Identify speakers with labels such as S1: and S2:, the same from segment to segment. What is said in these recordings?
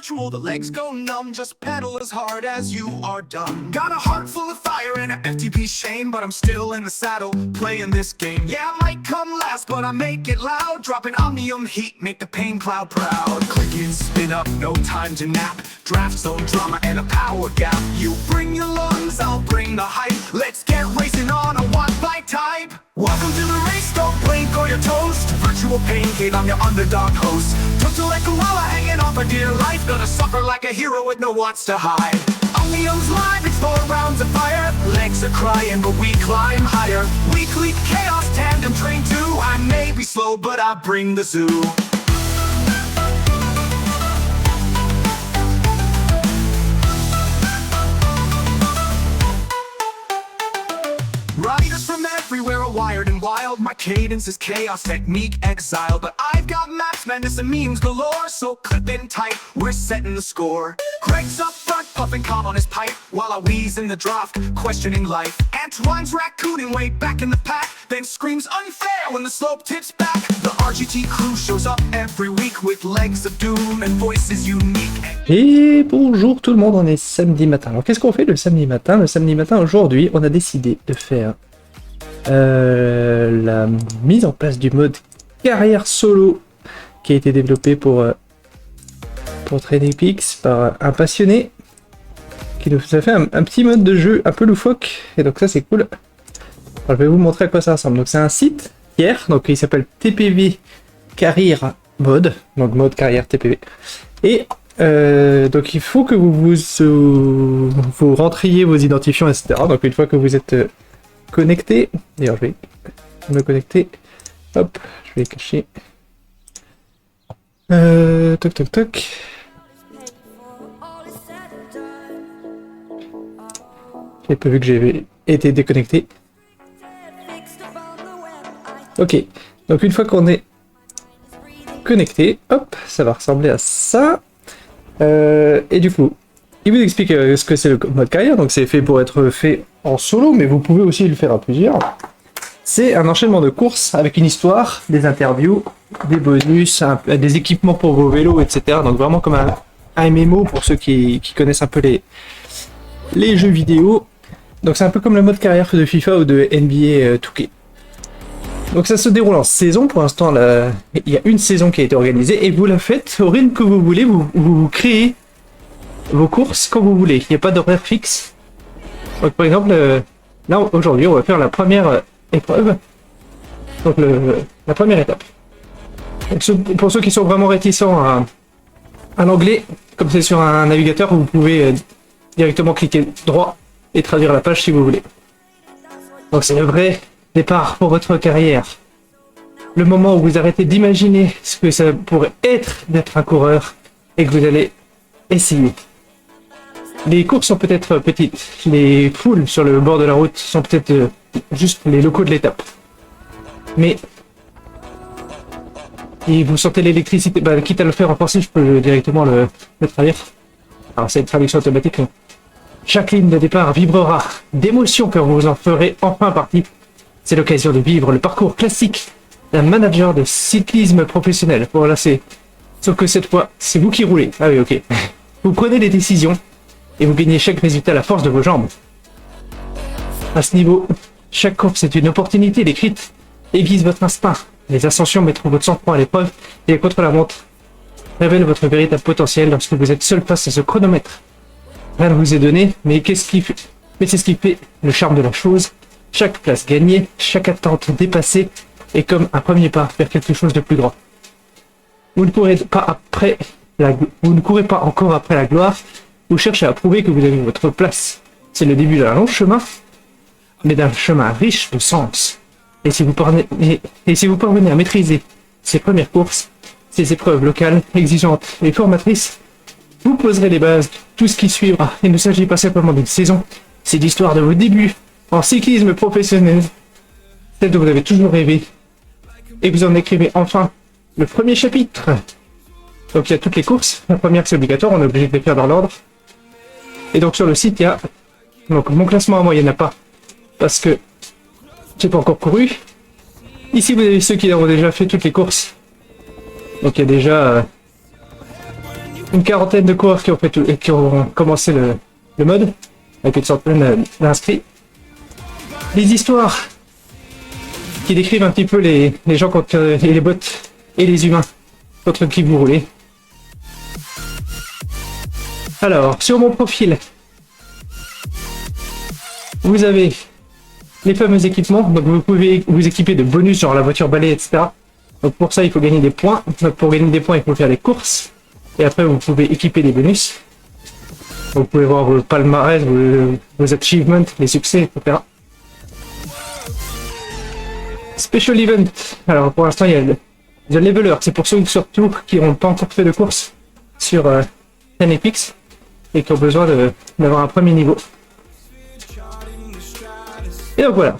S1: virtual, the legs go numb. Just pedal as hard as you are done. Got a heart full of fire and an FTP shame, but I'm still in the saddle, playing this game. Yeah, I might come last, but I make it loud. Dropping omnium heat, make the pain cloud proud. Click and spin up, no time to nap. Draft zone drama and a power gap. You bring your lungs, I'll bring the hype. Let's get racing on a one-bite type. Welcome to the race, don't blink or you're toast. Virtual pain cave, I'm your underdog host. Total like gorilla hanging on for dear life. Gonna suffer like a hero with no wants to hide. Omnium's live, it's 4 rounds of fire. Legs are crying, but we climb higher. Weekly chaos, tandem train 2. I may be slow, but I bring the zoo. Riders from everywhere are wired and wild. My cadence is chaos, technique exile. But I've got maps, madness and memes galore. So clip in tight, we're setting the score. Greg's up front, puffing calm on his pipe, while I wheeze in the draft, questioning life. Antoine's raccooning way back in the pack, then screams unfair when the slope tips back. The RGT crew shows up every week with legs of doom and voices unique.
S2: Et bonjour tout le monde, on est samedi matin. Alors qu'est-ce qu'on fait le samedi matin? Le samedi matin aujourd'hui, on a décidé de faire la mise en place du mode carrière solo qui a été développé pour TrainingPeaks par un passionné qui nous a fait un petit mode de jeu un peu loufoque, et donc ça c'est cool. Alors, je vais vous montrer à quoi ça ressemble. Donc c'est un site hier, donc il s'appelle TPV Carrière Mode, donc mode carrière TPV, et donc il faut que vous rentriez vos identifiants, etc. Donc une fois que vous êtes connecté, d'ailleurs je vais me connecter, hop, je vais cacher, toc toc toc. J'ai pas vu que j'ai été déconnecté. Ok, donc une fois qu'on est connecté, hop, ça va ressembler à ça. Et du coup, il vous explique ce que c'est le mode carrière. Donc c'est fait pour être fait en solo, mais vous pouvez aussi le faire à plusieurs. C'est un enchaînement de courses avec une histoire, des interviews, des bonus, des équipements pour vos vélos, etc. Donc vraiment comme un MMO pour ceux qui connaissent un peu les jeux vidéo. Donc c'est un peu comme le mode carrière de FIFA ou de NBA 2K. Donc ça se déroule en saison. Pour l'instant, il y a une saison qui a été organisée et vous la faites au rythme que vous voulez. Vous créez vos courses quand vous voulez. Il n'y a pas d'horaire fixe. Donc par exemple, là aujourd'hui, on va faire la première épreuve. Donc la première étape. Donc, pour ceux qui sont vraiment réticents à l'anglais, comme c'est sur un navigateur, vous pouvez directement cliquer droit et traduire la page si vous voulez. Donc c'est le vrai départ pour votre carrière. Le moment où vous arrêtez d'imaginer ce que ça pourrait être d'être un coureur et que vous allez essayer. Les courses sont peut-être petites, les foules sur le bord de la route sont peut-être juste les locaux de l'étape. Mais et vous sentez l'électricité, quitte à le faire en français, je peux directement le traduire. Alors c'est une traduction automatique. Mais chaque ligne de départ vibrera d'émotion quand vous en ferez enfin partie. C'est l'occasion de vivre le parcours classique d'un manager de cyclisme professionnel. Voilà, sauf que cette fois, c'est vous qui roulez. Ah oui, ok. Vous prenez les décisions et vous gagnez chaque résultat à la force de vos jambes. À ce niveau, chaque course est une opportunité. Les crit aiguisent votre instinct. Les ascensions mettront votre sang-froid à l'épreuve et les contre-la-montre révèlent votre véritable potentiel lorsque vous êtes seul face à ce chronomètre. Rien ne vous est donné, mais c'est ce qui fait le charme de la chose. Chaque place gagnée, chaque attente dépassée est comme un premier pas vers quelque chose de plus grand. Vous ne courez pas encore après la gloire, vous cherchez à prouver que vous avez votre place. C'est le début d'un long chemin, mais d'un chemin riche de sens. Et si vous parvenez à maîtriser ces premières courses, ces épreuves locales, exigeantes et formatrices, vous poserez les bases de tout ce qui suivra. Il ne s'agit pas simplement d'une saison, c'est l'histoire de vos débuts en cyclisme professionnel, celle dont vous avez toujours rêvé, et vous en écrivez enfin le premier chapitre. Donc il y a toutes les courses, la première c'est obligatoire, on est obligé de les faire dans l'ordre. Et donc sur le site il y a, donc mon classement à moi il n'y en a pas, parce que j'ai pas encore couru. Ici vous avez ceux qui ont déjà fait toutes les courses. Donc il y a déjà une quarantaine de coureurs qui ont commencé le mode, avec une centaine d'inscrits. Les histoires qui décrivent un petit peu les gens contre les bots et les humains contre qui vous roulez. Alors, sur mon profil, vous avez les fameux équipements, donc vous pouvez vous équiper de bonus genre la voiture balai, etc. Donc pour ça il faut gagner des points, donc pour gagner des points il faut faire des courses, et après vous pouvez équiper des bonus. Donc, vous pouvez voir vos palmarès, vos achievements, les succès, etc. Special Event, alors pour l'instant il y a The Leveler, c'est pour ceux surtout qui n'ont pas encore fait de course sur 10 Epics et qui ont besoin d'avoir un premier niveau. Et donc voilà.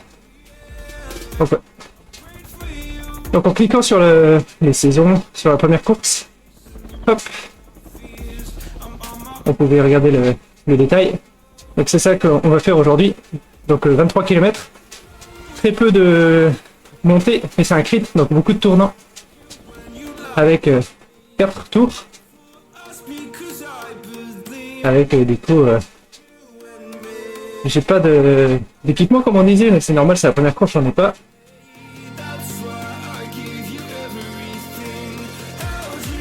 S2: Donc en cliquant sur les saisons, sur la première course, hop, on pouvait regarder le détail. Donc c'est ça qu'on va faire aujourd'hui. Donc 23 km, très peu de montée, mais c'est un crit, donc beaucoup de tournants. Avec 4 tours. Avec des coups... J'ai pas d'équipement comme on disait, mais c'est normal, c'est la première course, j'en ai pas.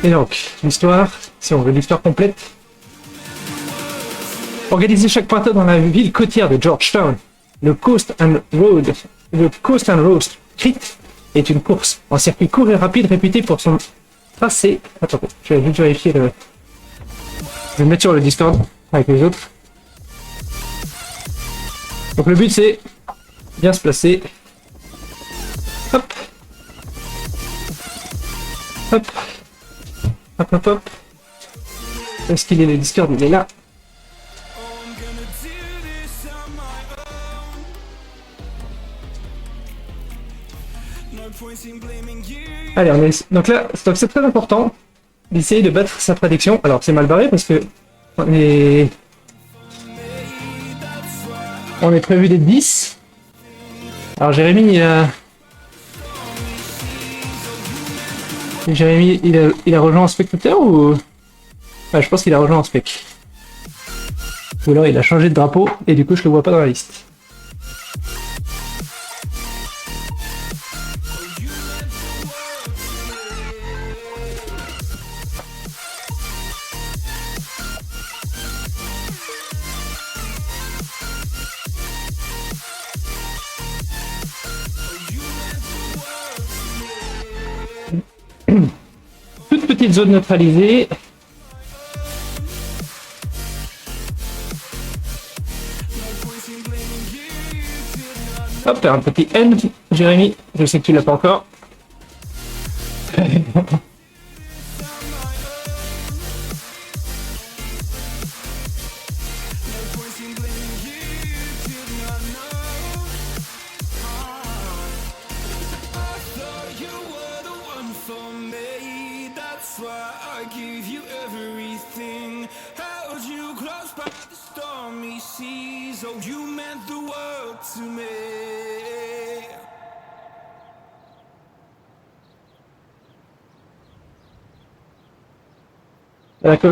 S2: Et donc, l'histoire, si on veut l'histoire complète. Organisez chaque printemps dans la ville côtière de Georgetown. Le Coast and Road Crit est une course en circuit court et rapide réputée pour son tracé. Attends, je vais juste vérifier le... Je vais me mettre sur le Discord avec les autres. Donc le but c'est bien se placer. Hop. Hop. Hop hop hop. Est-ce qu'il est le Discord? Il est là. Allez, donc là, c'est très important d'essayer de battre sa prédiction. Alors c'est mal barré parce que on est prévu d'être 10. Alors Jérémy, il a rejoint en spectateur ou... Ouais, je pense qu'il a rejoint en spec. Ou alors il a changé de drapeau et du coup je le vois pas dans la liste. Toute petite zone neutralisée. Hop, un petit N, Jérémy, je sais que tu l'as pas encore.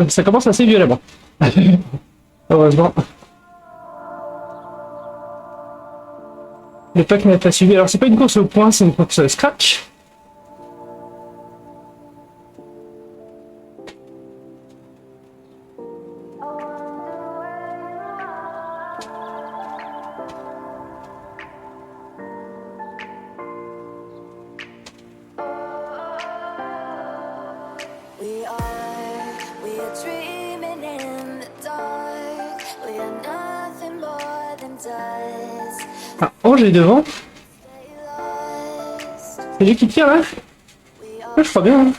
S2: Ça commence assez violemment. Heureusement. Le pack n'a pas suivi. Alors c'est pas une course au point, c'est une course scratch. Ah, Ange est devant. C'est lui qui tire là? Ouais, je crois bien. Hein.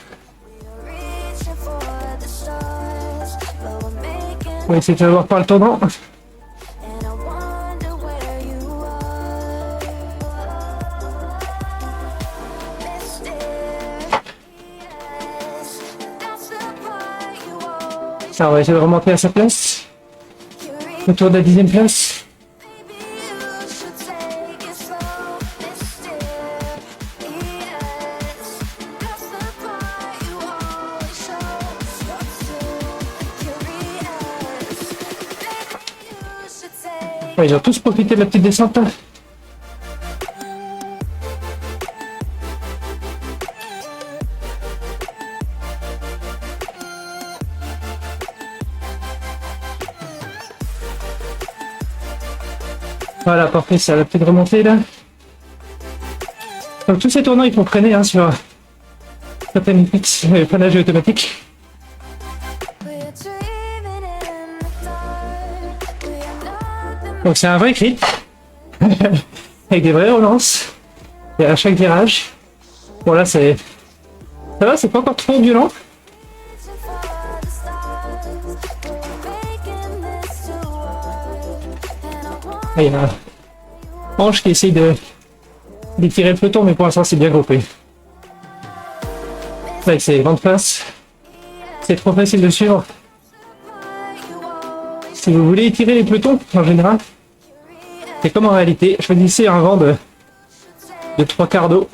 S2: On va essayer de savoir par le tournant. Ça, on va essayer de remonter à sa place. Autour de la 10e place. Ouais, ils ont tous profité de la petite descente. Là. Voilà, parfait, ça a peut-être remonter là. Donc tous ces tournants ils font freiner hein, sur certaines fixes, freinage automatique. Donc c'est un vrai crit, avec des vraies relances, et à chaque virage. Bon là c'est... Ça va, c'est pas encore trop violent. Ah, il y a Ange qui essaye d'étirer le peloton, mais pour l'instant c'est bien groupé. Avec ses grandes faces, c'est trop facile de suivre. Si vous voulez étirer les pelotons, en général, c'est comme en réalité, choisissez un vent de 3/4 d'eau.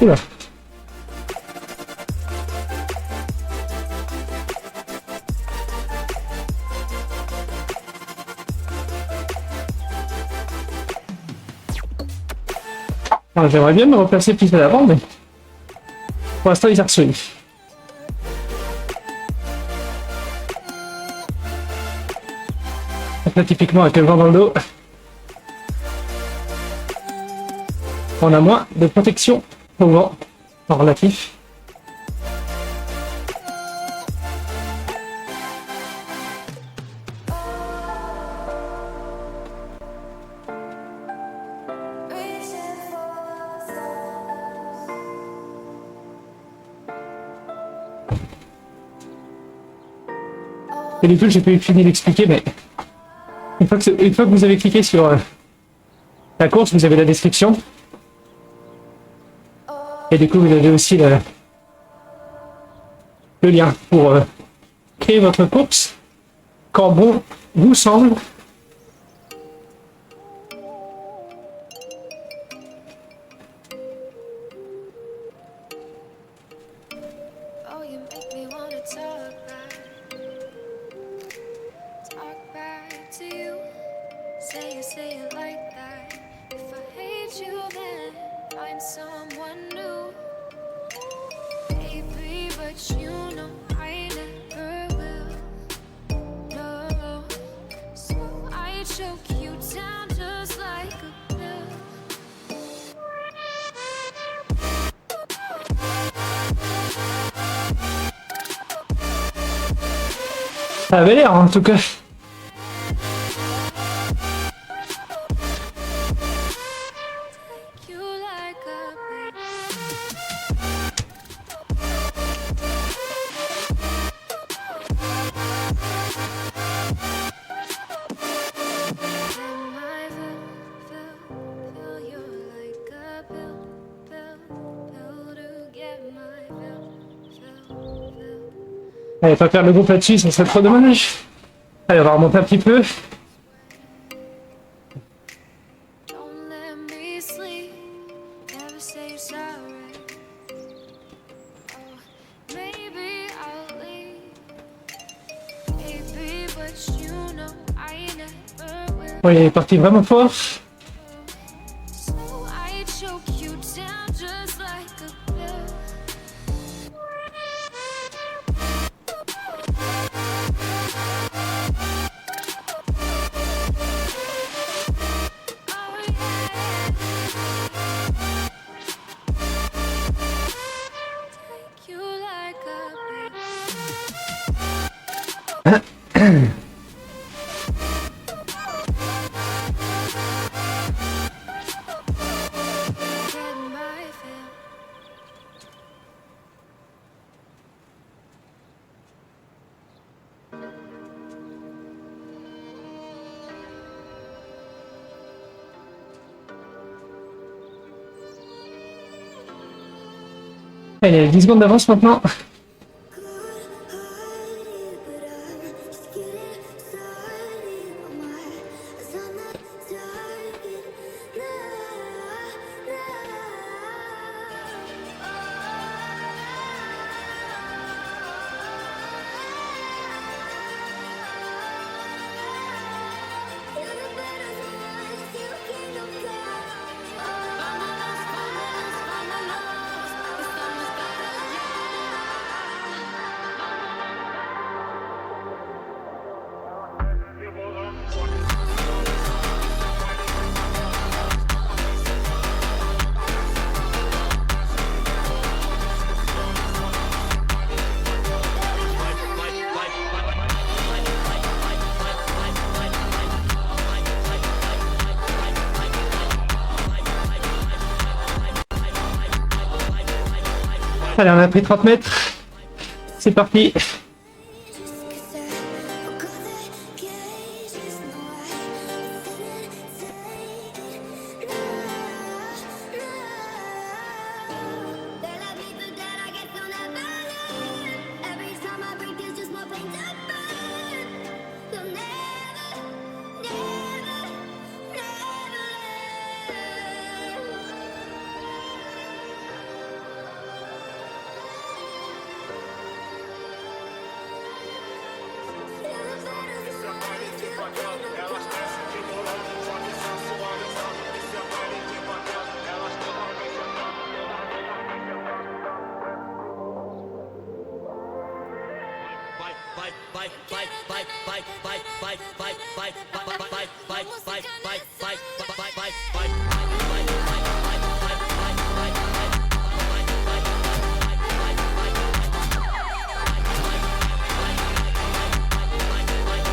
S2: Oula. J'aimerais bien me replacer plus à l'avant, mais pour l'instant ils harcelent. Donc là typiquement avec le vent dans le dos, on a moins de protection au vent en relatif. Et du coup, j'ai pas fini d'expliquer, mais une fois que vous avez cliqué sur la course, vous avez la description. Et du coup, vous avez aussi le lien pour créer votre course quand bon vous semble. Ça avait l'air en tout cas. Allez, pas perdre le groupe là-dessus, ça serait trop dommage. Allez, on va remonter un petit peu. Oui, il est parti vraiment fort. Allez, 10 secondes d'avance maintenant. Allez, on a pris 30 mètres. C'est parti.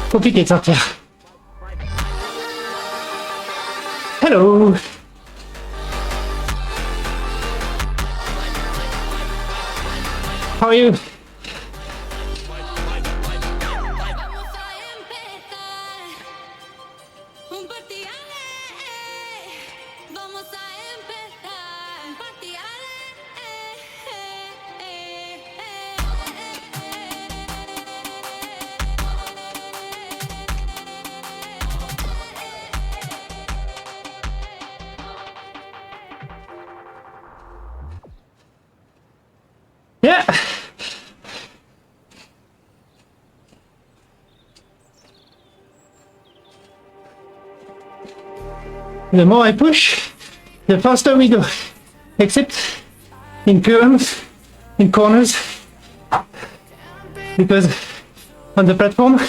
S2: Compliqué de sortir. Hello. How are you? Yeah. The more I push, the faster we go. Except in curves, in corners, because on the platform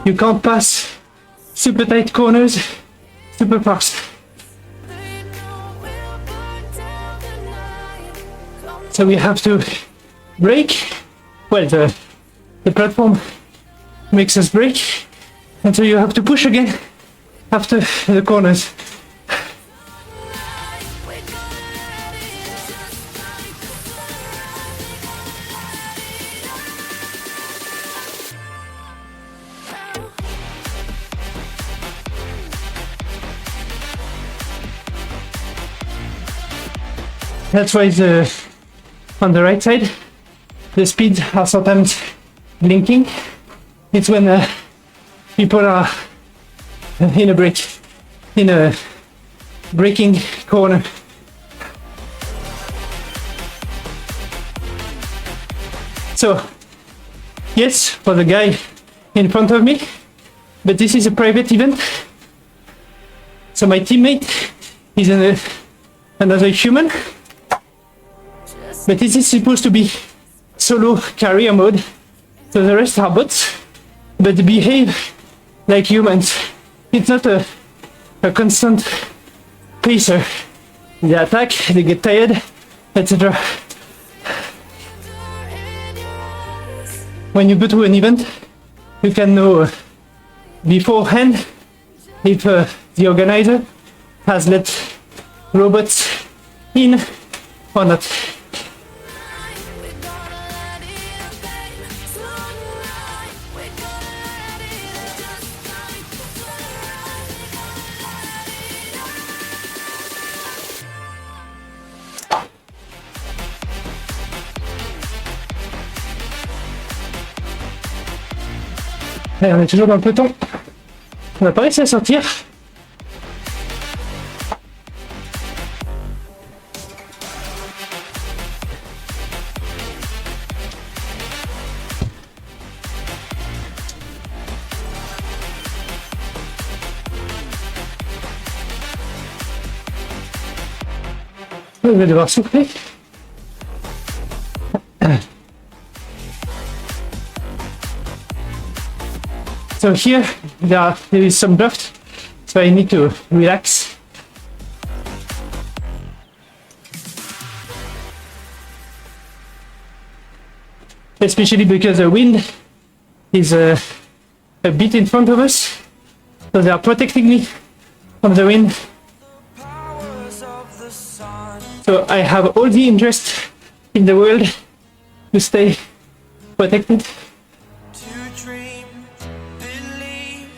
S2: you can't pass super tight corners super fast. So we have to brake. Well, the platform makes us brake, and so you have to push again after the corners. That's why on the right side, the speeds are sometimes blinking. It's when people are in a braking corner. So, yes, for the guy in front of me, but this is a private event. So my teammate is another human. But this is supposed to be solo carrier mode, so the rest are bots, but they behave like humans. It's not a constant pacer. They attack, they get tired, etc. When you go to an event, you can know beforehand if the organizer has let robots in or not. Allez, on est toujours dans le peloton. On n'a pas réussi à sortir. Je vais devoir souffler. So here there is some draft, so I need to relax. Especially because the wind is a bit in front of us, so they are protecting me from the wind. So I have all the interest in the world to stay protected.
S3: To dream, believe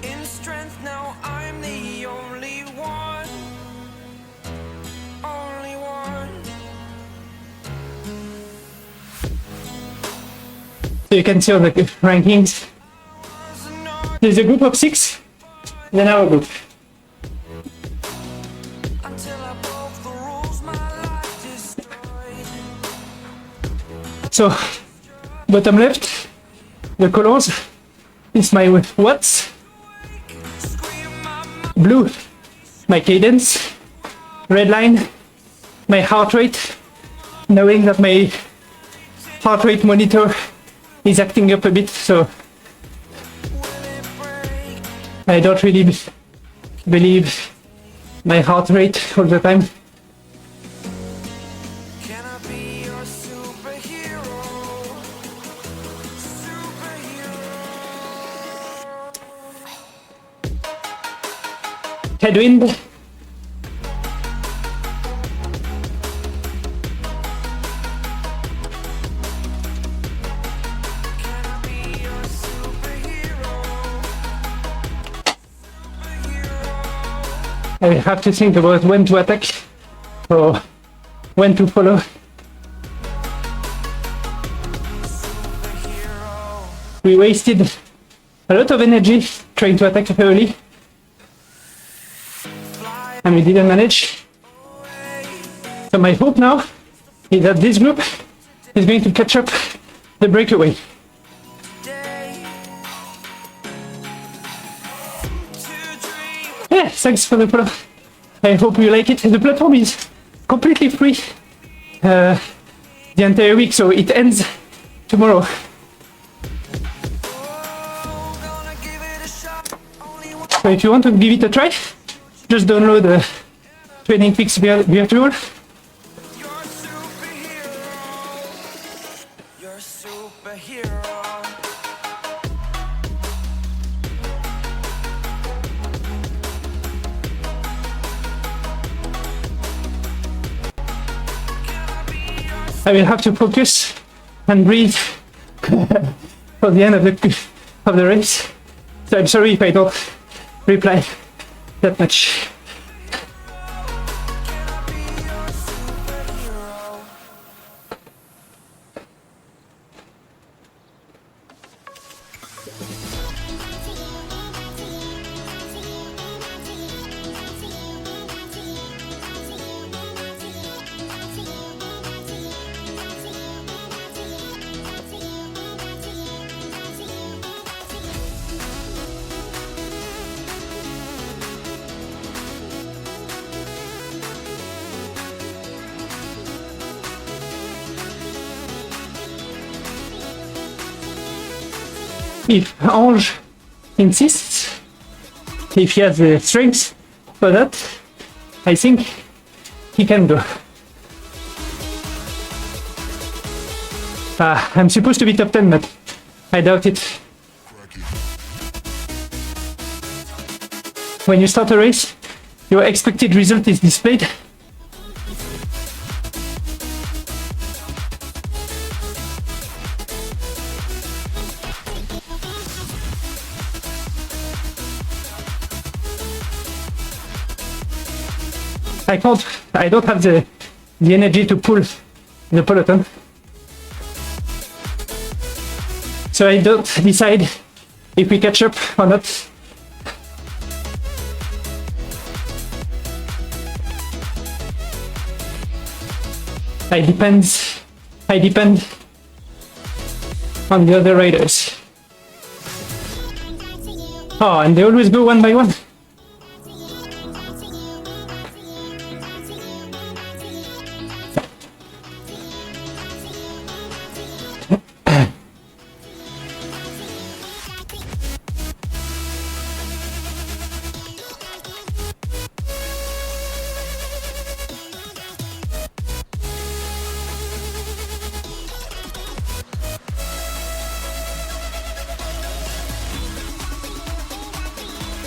S3: in strength. Now I'm the only one, only one.
S2: So you can see on the rankings, there's a group of 6, then our group.
S3: Until I broke the rules, my life destroyed.
S2: So, bottom left, the colors is my watts,
S3: Scream my mind,
S2: blue, my cadence, red line, my heart rate, knowing that my heart rate monitor is acting up a bit, so
S3: will it break?
S2: I don't really believe my heart rate all the time.
S3: Can I be your superhero? Superhero.
S2: Headwind.
S3: Can I be your superhero? Superhero.
S2: I have to think about when to attack or when to follow.
S3: Superhero.
S2: We wasted a lot of energy trying to attack early
S3: Fly
S2: and we didn't manage.
S3: away.
S2: So my hope now is that this group is going to catch up the breakaway.
S3: Day. To dream.
S2: Yeah, thanks for the follow. I hope you like it. The platform is completely free the entire week, so it ends tomorrow.
S3: Oh, gonna give it a shot. Only one.
S2: So if you want to give it a try, just download the Training Peaks virtual.
S3: You're a superhero. You're a superhero.
S2: I will have to focus and breathe for the end of the race. So I'm sorry if I don't reply that much. If Ange insists, if he has the strength for that, I think he can go. I'm supposed to be top 10, but I doubt it. When you start a race, your expected result is displayed. I don't have the energy to pull the peloton. So I don't decide if we catch up or not. I depend on the other riders. Oh, and they always go one by one.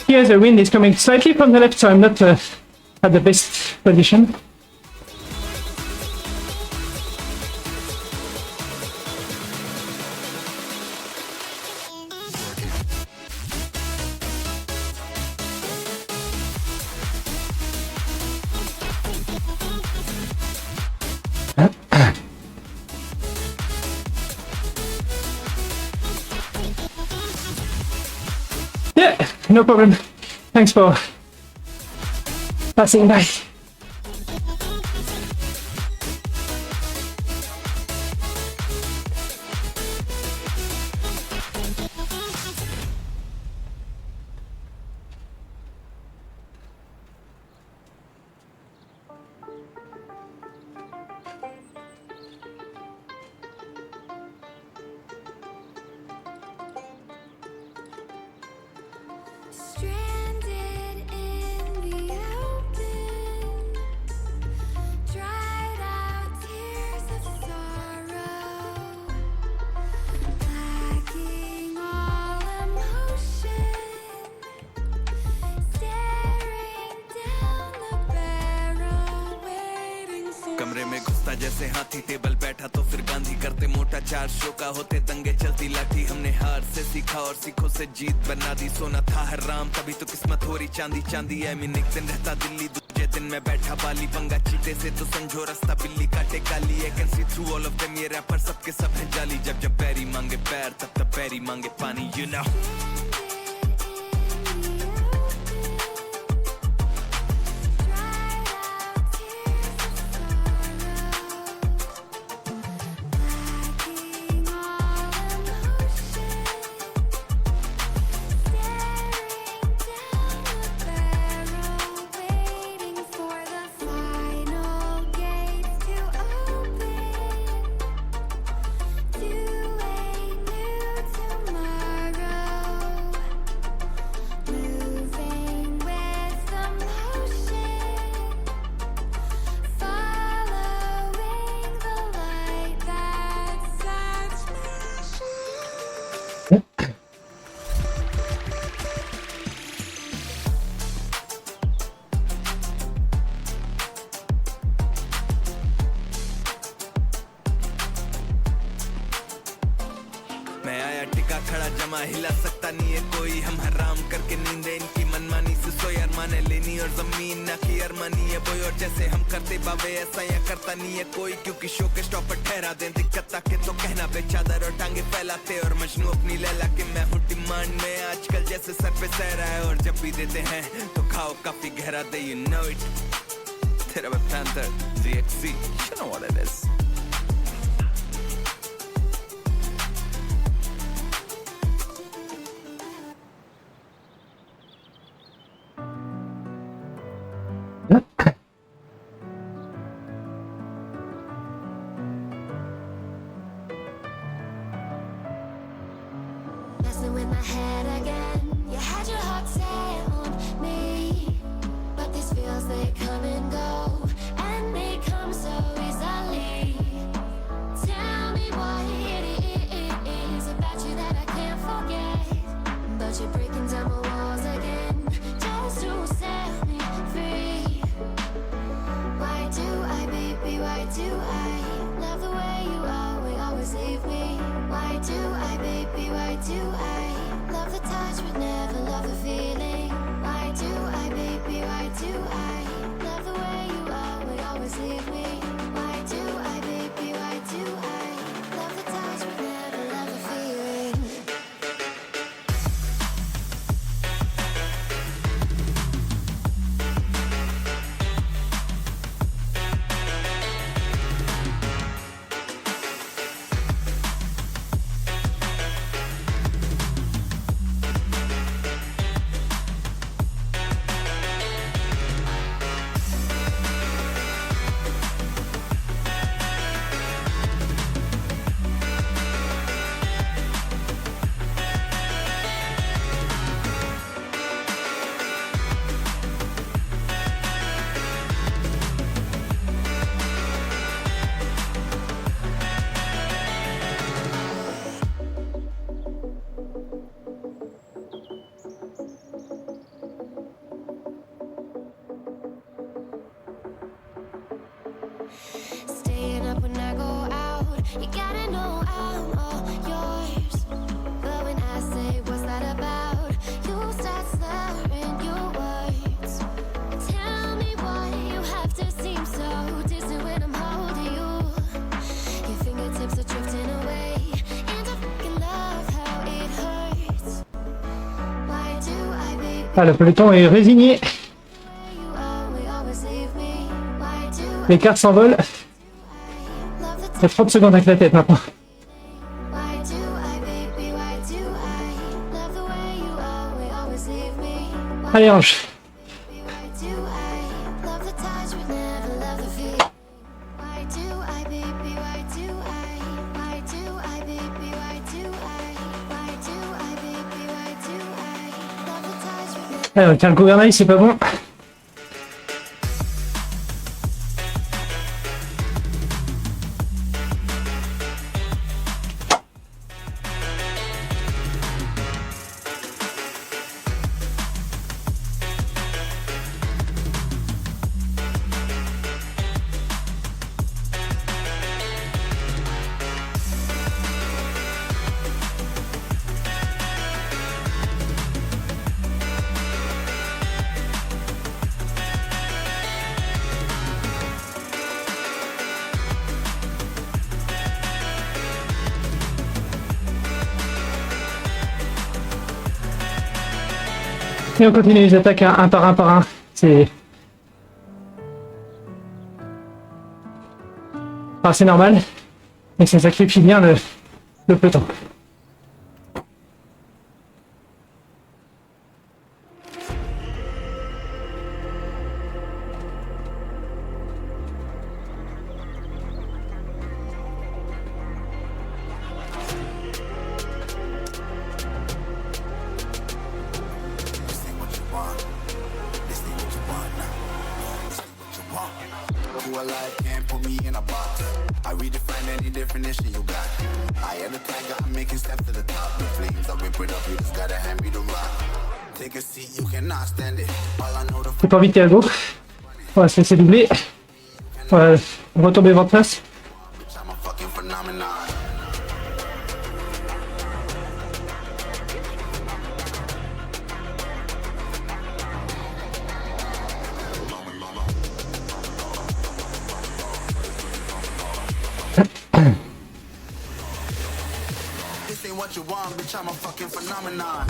S2: Here the wind is coming slightly from the left, so I'm not at the best position. Yeah, no problem. Thanks for passing by.
S4: Stranded in the open, dried out tears of sorrow, lacking all emotion, staring down the barrel, waiting for
S3: कमरे में घुसता जैसे हाथी टेबल बैठा तो फिर गांधी करते मोटा 4 शो का होते दंगे चलती लाठी हमने हार से सीखा और सीखों से जीत बना दी सोना था हराम तभी तो किस्मत हो रही चांदी चांदी है मैं एक दिन रहता दिल्ली दूसरे दिन मैं बैठा बाली पंगा चीते से तो समझो रास्ता बिल्ली काटे काली है can see through all of them ये रैपर सबके सब हैं जाली जब जब पैरी मांगे पैर तब तब पैरी मांगे पानी यू नो मैं आया टिका खड़ा जमा हिला सकता नहीं है कोई हम हराम करके नींद इनकी मनमानी से सोई अरमाने लेनी और जमीन ना की अरमानी है बोई और जैसे हम करते बाबे ऐसा या करता नहीं है कोई क्योंकि शो के स्टॉप पर ठहरा दें दिक्कत ताके तो कहना बे चादर और टांगे फैलाते और मजनू अपनी लैला के मैं हूँ डिमांड में आजकल जैसे सर पे सह रहा है और जब भी देते हैं तो खाओ काफी गहरा दे यू नो इट तेरा वे panther ZXC you know what it is
S4: messing with my head again. You had your heart set on me, but these feels they come and go, and they come so easily. Tell me what it is about you that I can't forget, but you're breaking down my walls again just to set me free. Why do I, baby? Why do I love the way you always leave me? Why do I, baby? Why do I love the touch but never love the feeling? Why do I, baby? Why do I love the way you always leave me? Why do I, baby? Why do I love the touch but never love the feeling? Staying up when I go out, you gotta know I'm all yours. But when I say what's that about, you start slurring your words. Tell me why you have to seem so distant when I'm holding you. Your fingertips are drifting away, and I fucking love how it hurts. Why do I, baby?
S2: Ah, le peloton est résigné.
S4: You always leave me. Why do
S2: Les cartes s'envolent.
S4: I love the
S2: Il y a 30 secondes avec la tête maintenant.
S4: Why do I, baby, why do I love the way you always leave me? Why,
S2: Allez, Ange.
S4: why do I love the touch but never love the feel? Why do I, baby, why do I, baby, why do I, baby, why do I love the touch but never
S2: Allez, on tient le gouvernail, c'est pas bon. Et on continue les attaques un par un par un. C'est... Enfin, c'est normal, mais ça sacrifie bien le peloton.
S3: Who alive can't put me in a box. I redefine any definition you got. I am the tiger, I'm making steps to the top. The flames, I whip it up, you just gotta hand me the rock. Take a seat, you cannot stand it. All I know the
S2: J'ai pas envie de à gauche. On va se laisser doubler. On va retomber ventre face.
S3: bitch, I'm a fucking phenomenon. This ain't what you want, bitch, I'm a fucking phenomenon.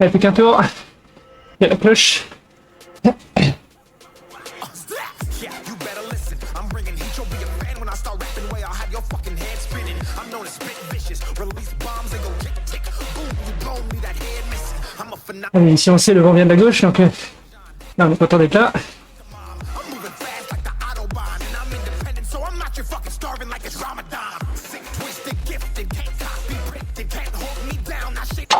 S2: Allez, plus qu'un tour. Il y a la cloche.
S3: Yeah, you better listen. I'm bringing heat, you'll be a fan when I start rapping. Way I'll have your fucking head spinning. I'm known as spit vicious. Release bombs and go tick tick. Boom, you blow me that head missing. I'm a phenomenon.
S2: Allez, ici on sait, le vent vient de la gauche, donc là on est content d'être là.
S3: I'm moving fast like the Autobahn. And I'm independent, so I'm not your fucking starving like it's Ramadan. Sick, twisted, gifted, can't copy, predicted, can't hold me down. I shit.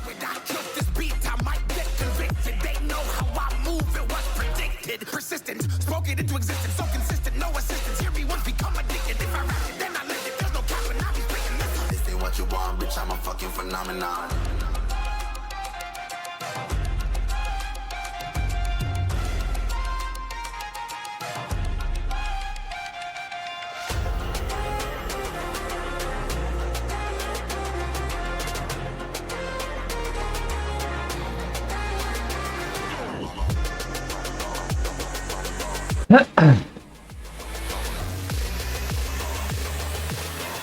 S3: When I kill this beat, I might get convicted. They know how I move, it was predicted. Persistent, spoke it into existence, so consistent, no assistance. Hear me once become addicted. If I rap it, then I live it. There's no cap when I be speaking this. This ain't what you want, bitch, I'm a fucking phenomenon.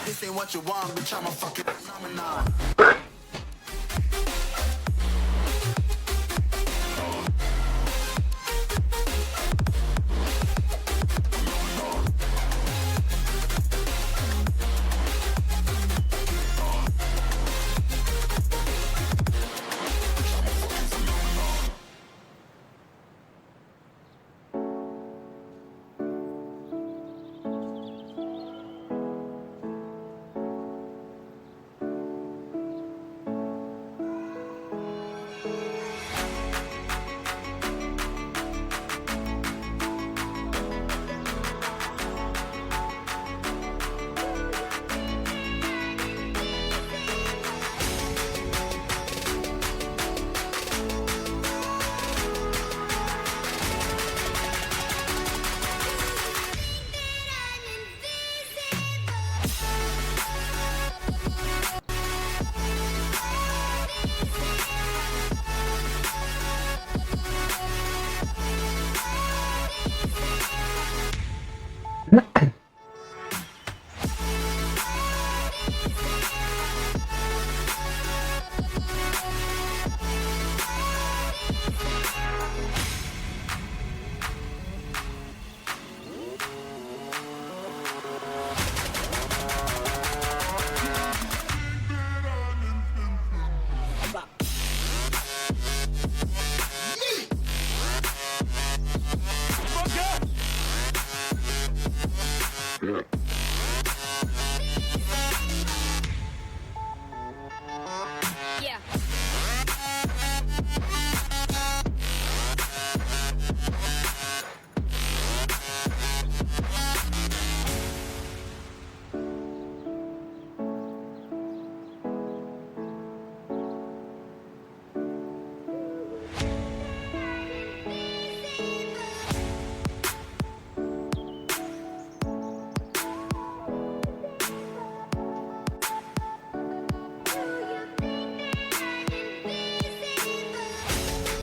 S3: This ain't what you want, bitch, I'm a fucking phenomenon.
S4: Yeah.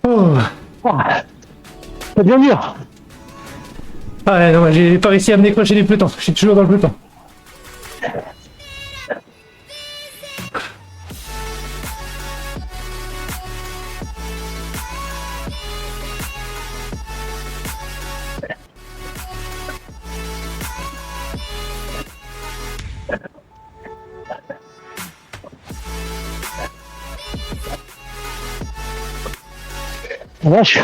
S2: Oh.
S5: C'est bien dur.
S2: Ah ouais, non, j'ai pas réussi à me décrocher du peloton. Je suis toujours dans le peloton.
S5: La vache.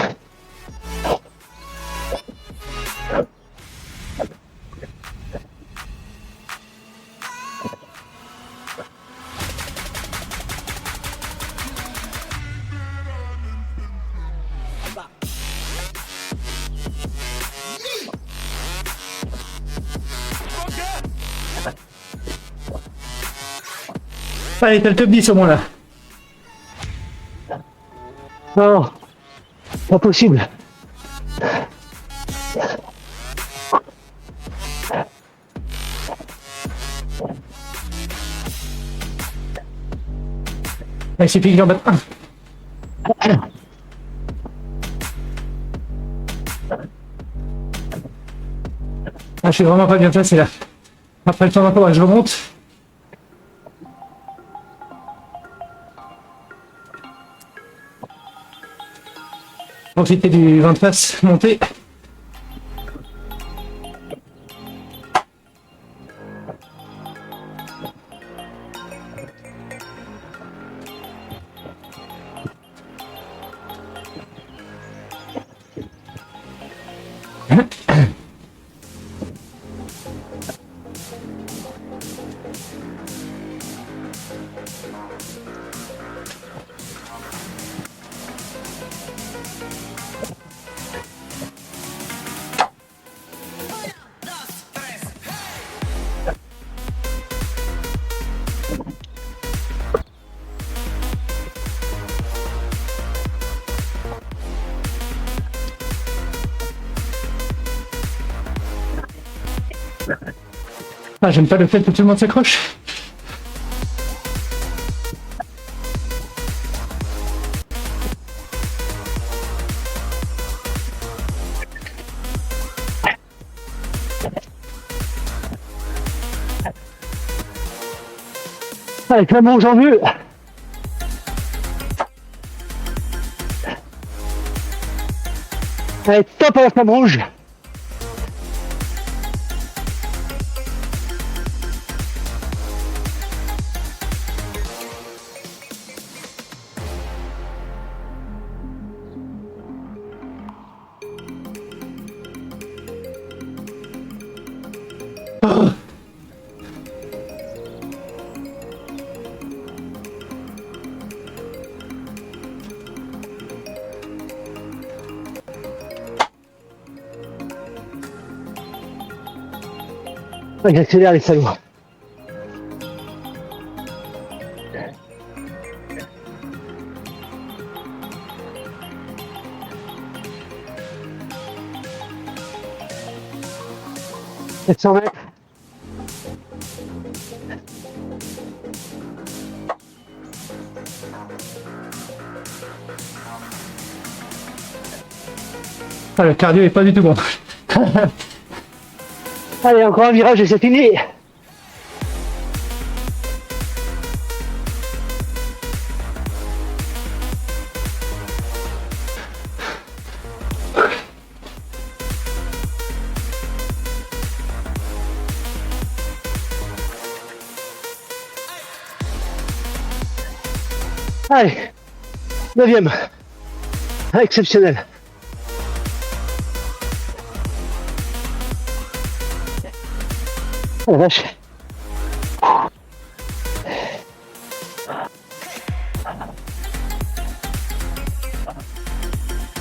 S2: Allez, t'as le top 10 au moins là.
S5: Non, pas possible.
S2: Il suffit que j'en batte un. Ah, je suis vraiment pas bien placé là. Après le temps d'un peu, je remonte. Profiter du vent de face, monter. Ah, j'aime pas le fait que tout le monde s'accroche.
S5: Allez, Clément, j'en veux. Allez, top à la flamme rouge. Ah, j'accélère les salauds. « 700 mètres.
S2: Ah, le cardio est pas du tout bon.
S5: Allez, encore un virage et c'est fini. Allez, 9e. Exceptionnel. Oh la vache.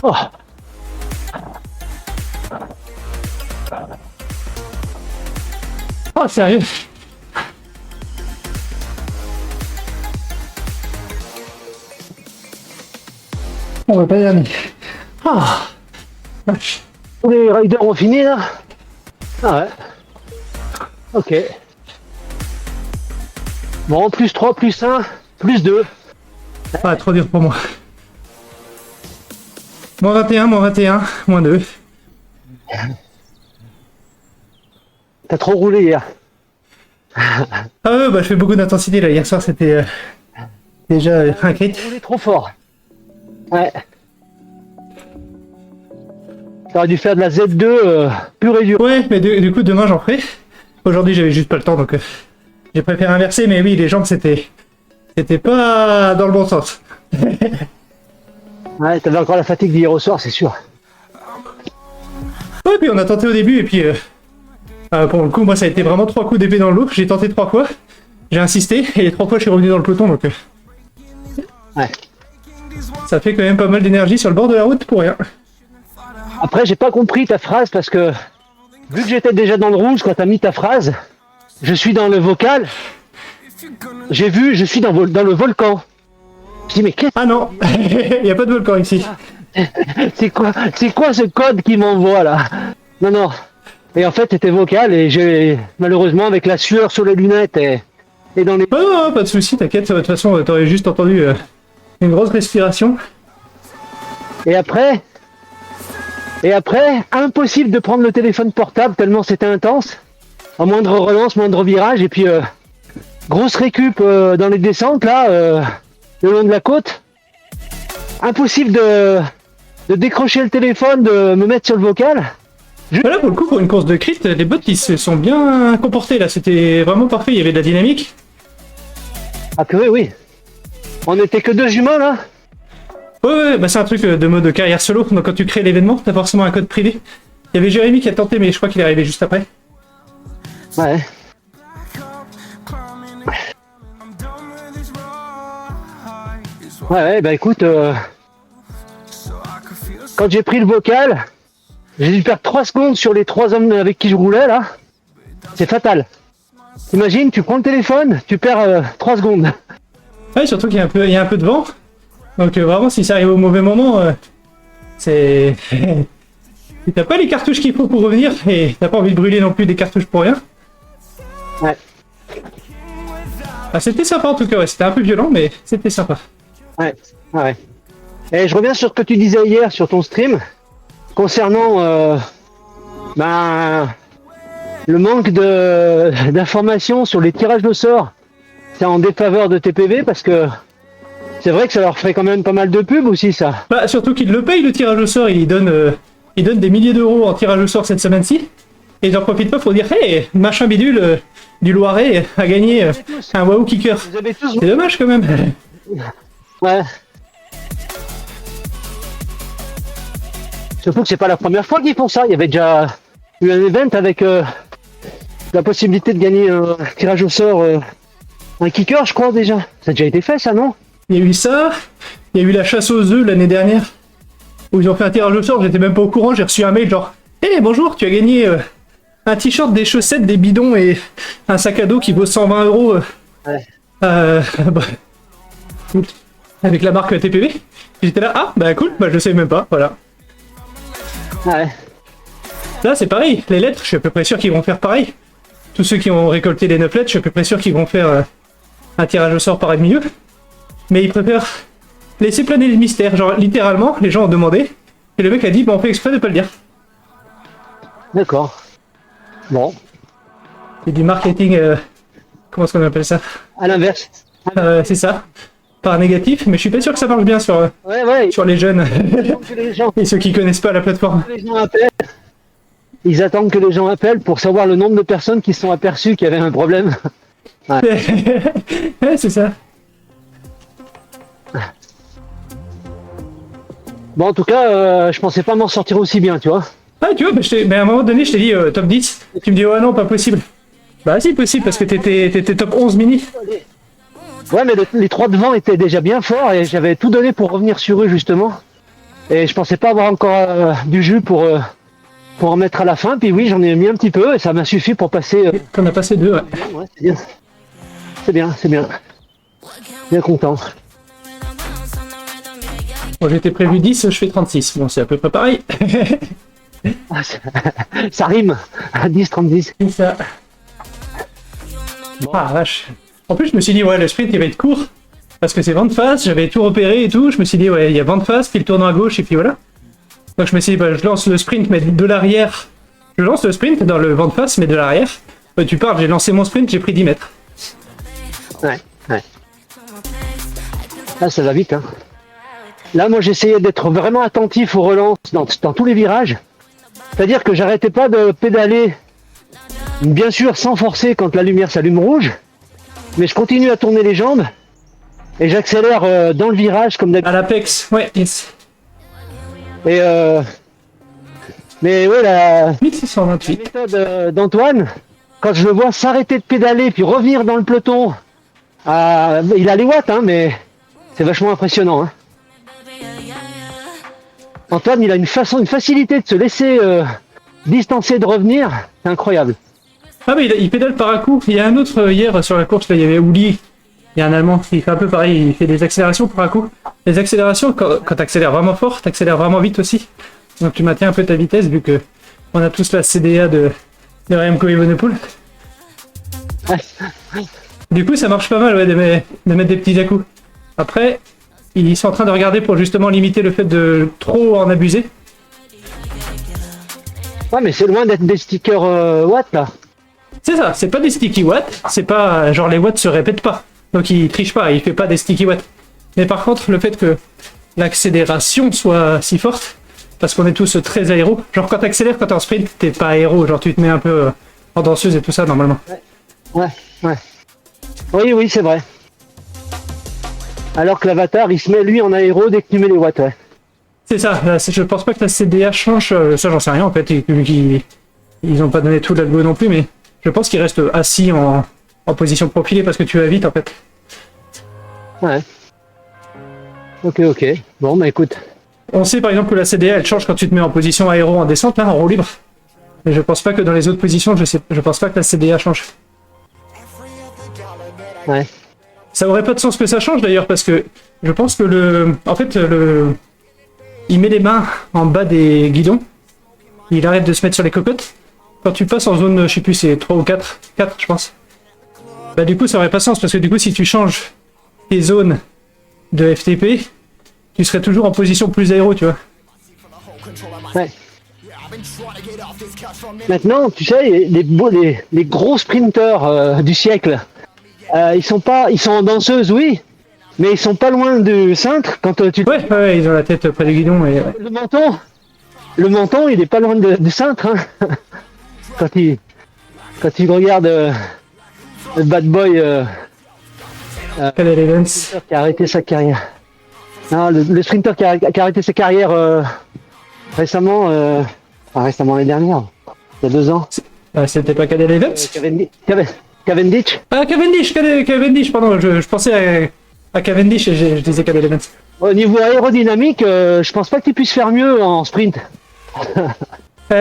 S5: Oh.
S2: Oh, sérieux? On va pas y aller. Ah. Vache.
S5: Tous les riders ont fini là? Ah ouais. Ok. Bon, plus 3, plus 1, plus 2.
S2: Ah, trop dur pour moi. Moins 21, moins 21, moins 2.
S5: T'as trop roulé hier.
S2: Ah ouais, bah je fais beaucoup d'intensité là. Hier soir c'était déjà un crit.
S5: T'as roulé trop fort. Ouais. T'aurais dû faire de la Z2 pure et dure.
S2: Ouais, mais du coup demain j'en ferai. Aujourd'hui j'avais juste pas le temps donc j'ai préféré inverser. Mais oui, les jambes c'était pas dans le bon sens.
S5: Ouais, t'avais encore la fatigue d'hier au soir, c'est sûr.
S2: Ouais, puis on a tenté au début et puis pour le coup moi ça a été vraiment 3 coups d'épée dans le loup. J'ai tenté 3 fois, j'ai insisté et les 3 fois je suis revenu dans le peloton donc
S5: Ouais.
S2: ça fait quand même pas mal d'énergie sur le bord de la route pour rien.
S5: Après, j'ai pas compris ta phrase parce que vu que j'étais déjà dans le rouge quand t'as mis ta phrase, je suis dans le vocal. J'ai vu, je suis dans le volcan. Je dis mais qu'est-ce
S2: Ah non, il y a pas de volcan ici.
S5: c'est quoi ce code qui m'envoie là? Non non. Et en fait, c'était vocal et j'ai malheureusement avec la sueur sur les lunettes et dans les.
S2: Oh, non, pas de soucis, t'inquiète, de toute façon t'aurais juste entendu une grosse respiration.
S5: Et après, impossible de prendre le téléphone portable tellement c'était intense. En moindre relance, moindre virage, et puis grosse récup dans les descentes là, le long de la côte. Impossible de décrocher le téléphone, de me mettre sur le vocal.
S2: Voilà, pour le coup, pour une course de crit, les bots ils se sont bien comportés là, c'était vraiment parfait, il y avait de la dynamique.
S5: Ah que oui. On était que 2 humains là.
S2: Ouais, bah c'est un truc de mode carrière solo, donc quand tu crées l'événement, t'as forcément un code privé. Il y avait Jérémy qui a tenté, mais je crois qu'il est arrivé juste après.
S5: Ouais. Ouais, bah écoute, quand j'ai pris le vocal, j'ai dû perdre 3 secondes sur les 3 hommes avec qui je roulais là. C'est fatal. Imagine, tu prends le téléphone, tu perds 3 secondes.
S2: Ouais, surtout qu'il y a un peu de vent. Donc vraiment, si ça arrive au mauvais moment, c'est... Si t'as pas les cartouches qu'il faut pour revenir, et t'as pas envie de brûler non plus des cartouches pour rien.
S5: Ouais.
S2: Ah, c'était sympa en tout cas, ouais. C'était un peu violent, mais c'était sympa.
S5: Ouais, ouais. Et je reviens sur ce que tu disais hier sur ton stream, concernant le manque d'informations sur les tirages au sort. C'est en défaveur de TPV parce que c'est vrai que ça leur ferait quand même pas mal de pub aussi ça.
S2: Bah, surtout qu'il le paye le tirage au sort, il donne des milliers d'euros en tirage au sort cette semaine-ci. Et ils en profitent pas pour dire, hey, machin bidule du Loiret a gagné un Wahoo Kicker.
S5: Vous avez tous...
S2: C'est dommage quand même.
S5: Ouais. Surtout que c'est pas la première fois qu'ils font ça. Il y avait déjà eu un event avec la possibilité de gagner un tirage au sort, un kicker, je crois déjà. Ça a déjà été fait, ça, non?
S2: Il y a eu ça, il y a eu la chasse aux œufs l'année dernière, où ils ont fait un tirage au sort, j'étais même pas au courant, j'ai reçu un mail genre « Hey, bonjour, tu as gagné un t-shirt, des chaussettes, des bidons et un sac à dos qui vaut 120 euros
S5: Ouais.
S2: bah, avec la marque TPV. » J'étais là « Ah, bah cool, bah je sais même pas, voilà. »
S5: Ouais.
S2: Là c'est pareil, les lettres, je suis à peu près sûr qu'ils vont faire pareil. Tous ceux qui ont récolté les 9 lettres, je suis à peu près sûr qu'ils vont faire un tirage au sort par milieu. Mais ils préfèrent laisser planer le mystère. Genre, littéralement, les gens ont demandé, et le mec a dit, bah on fait exprès de pas le dire.
S5: D'accord. Bon.
S2: C'est du marketing, comment est-ce qu'on appelle ça?
S5: À l'inverse.
S2: C'est ça. Par négatif, mais je suis pas sûr que ça marche bien sur
S5: Ouais.
S2: les jeunes.
S5: Que les gens,
S2: Et ceux qui connaissent pas la plateforme.
S5: les gens appellent. Ils attendent que les gens appellent pour savoir le nombre de personnes qui se sont aperçues qu'il y avait un problème.
S2: Ouais, c'est ça.
S5: Bon, en tout cas, je pensais pas m'en sortir aussi bien, tu vois.
S2: Ah, tu vois, bah, mais à un moment donné, je t'ai dit top 10. Tu me dis, oh non, pas possible. Bah si, possible, parce que t'étais top 11 mini.
S5: Ouais, mais les trois devant étaient déjà bien forts et j'avais tout donné pour revenir sur eux justement. Et je pensais pas avoir encore du jus pour en mettre à la fin. Puis oui, j'en ai mis un petit peu et ça m'a suffi pour passer.
S2: Qu'on a passé 2, ouais.
S5: Ouais, c'est bien. C'est bien, c'est bien. Bien content.
S2: Bon, j'étais prévu 10, je fais 36. Bon, c'est à peu près pareil.
S5: Ah, ça rime. 10, 30,
S2: C'est ça. Ah, vache. En plus, je me suis dit, ouais, le sprint, il va être court. Parce que c'est vent de face, j'avais tout repéré et tout. Je me suis dit, ouais, il y a vent de face, puis le tournant à gauche, et puis voilà. Donc je me suis dit, bah, je lance le sprint, mais de l'arrière. Je lance le sprint dans le vent de face, mais de l'arrière. Bah, tu parles, j'ai lancé mon sprint, j'ai pris 10 mètres.
S5: Ouais, ouais. Là, ça va vite, hein. Là, moi, j'essayais d'être vraiment attentif aux relances dans tous les virages. C'est-à-dire que j'arrêtais pas de pédaler, bien sûr, sans forcer quand la lumière s'allume rouge. Mais je continue à tourner les jambes. Et j'accélère dans le virage, comme
S2: À
S5: d'habitude.
S2: l'Apex, ouais, yes.
S5: Et mais ouais, la
S2: 1628.
S5: méthode d'Antoine, quand je le vois s'arrêter de pédaler puis revenir dans le peloton, il a les watts, hein, mais c'est vachement impressionnant. Hein. Antoine, il a une facilité de se laisser distancer, de revenir, c'est incroyable.
S2: Ah, mais il pédale par à coup. Il y a un autre hier sur la course, là, il y avait Ouli. Il y a un Allemand qui fait un peu pareil, il fait des accélérations par à coup. Les accélérations, quand tu accélères vraiment fort, tu accélères vraiment vite aussi. Donc tu maintiens un peu ta vitesse vu que on a tous la CDA de Remco Evenepoel.
S5: Ouais.
S2: Du coup, ça marche pas mal ouais, de mettre des petits à-coups. Après, ils sont en train de regarder pour justement limiter le fait de trop en abuser.
S5: Ouais, mais c'est loin d'être des stickers watts là.
S2: C'est ça, c'est pas des sticky watts, c'est pas genre les watts se répètent pas. Donc il triche pas, il fait pas des sticky watts. Mais par contre, le fait que l'accélération soit si forte, parce qu'on est tous très aéro, genre quand t'accélères, quand t'es en sprint, t'es pas aéro, genre tu te mets un peu en danseuse et tout ça normalement.
S5: Ouais, ouais. Oui, oui, c'est vrai. Alors que l'avatar, il se met lui en aéro dès que tu mets les watts, ouais.
S2: C'est ça, je pense pas que la CDA change, ça j'en sais rien en fait, ils ont pas donné tout l'algo non plus, mais je pense qu'il reste assis en position profilée parce que tu vas vite en fait.
S5: Ouais. Ok, ok. Bon, bah écoute.
S2: On sait par exemple que la CDA elle change quand tu te mets en position aéro en descente, là, en roue libre. Mais je pense pas que dans les autres positions, je pense pas que la CDA change.
S5: Ouais.
S2: Ça aurait pas de sens que ça change d'ailleurs parce que je pense que il met les mains en bas des guidons, il arrête de se mettre sur les cocottes. Quand tu passes en zone, je sais plus, c'est 3 ou 4 je pense. Bah du coup ça aurait pas de sens parce que du coup si tu changes tes zones de FTP, tu serais toujours en position plus aéro, tu vois.
S5: Ouais. Maintenant, tu sais, les gros sprinteurs du siècle, ils sont en danseuse, oui, mais ils sont pas loin du cintre quand tu.
S2: Ouais, ils ont la tête près du guidon et ouais.
S5: Le menton, il est pas loin du cintre, hein. quand il regarde le bad boy
S2: Cadel Evans.
S5: qui a arrêté sa carrière. Non, le sprinter qui a arrêté sa carrière récemment, l'année dernière, il y a 2 ans.
S2: C'était pas Cadel Evans
S5: Cavendish.
S2: Ah Cavendish, pardon, je pensais à Cavendish et je disais Cadel Evans.
S5: Au niveau aérodynamique, je pense pas que tu puisses faire mieux en sprint.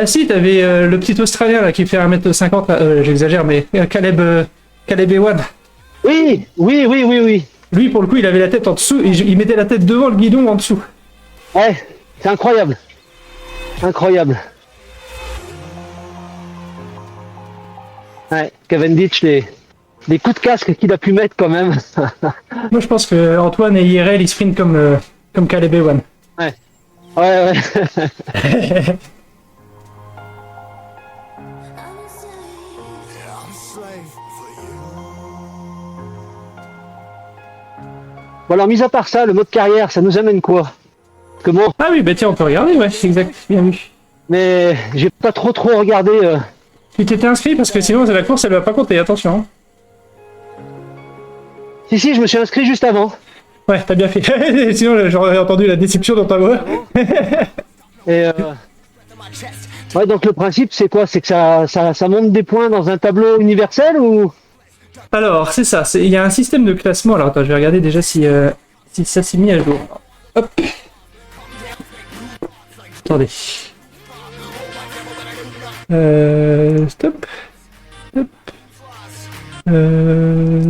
S2: Si, t'avais le petit Australien là qui fait 1m50, là, j'exagère, mais Caleb Ewan.
S5: Oui.
S2: Lui, pour le coup, il avait la tête en dessous, il mettait la tête devant le guidon en dessous.
S5: Ouais, c'est incroyable. Incroyable. Ouais, Cavendish, les coups de casque qu'il a pu mettre quand même.
S2: Moi, je pense que Antoine et IRL, ils sprintent comme Caleb Ewan.
S5: Ouais. Bon alors, mis à part ça, le mode carrière, ça nous amène quoi? Parce que bon,
S2: Ah oui, bah tiens, on peut regarder, ouais, c'est exact, bien vu.
S5: mais j'ai pas trop regardé.
S2: Tu t'étais inscrit parce que sinon, la course, elle va pas compter, attention.
S5: Si, je me suis inscrit juste avant.
S2: Ouais, t'as bien fait. Sinon, j'aurais entendu la déception dans ta voix.
S5: Et Ouais, donc le principe, c'est quoi? C'est que ça monte des points dans un tableau universel ou...
S2: Alors, c'est ça, il y a un système de classement. Alors, attends, je vais regarder déjà si ça s'est mis à jour. Hop. Attendez. Stop. Hop.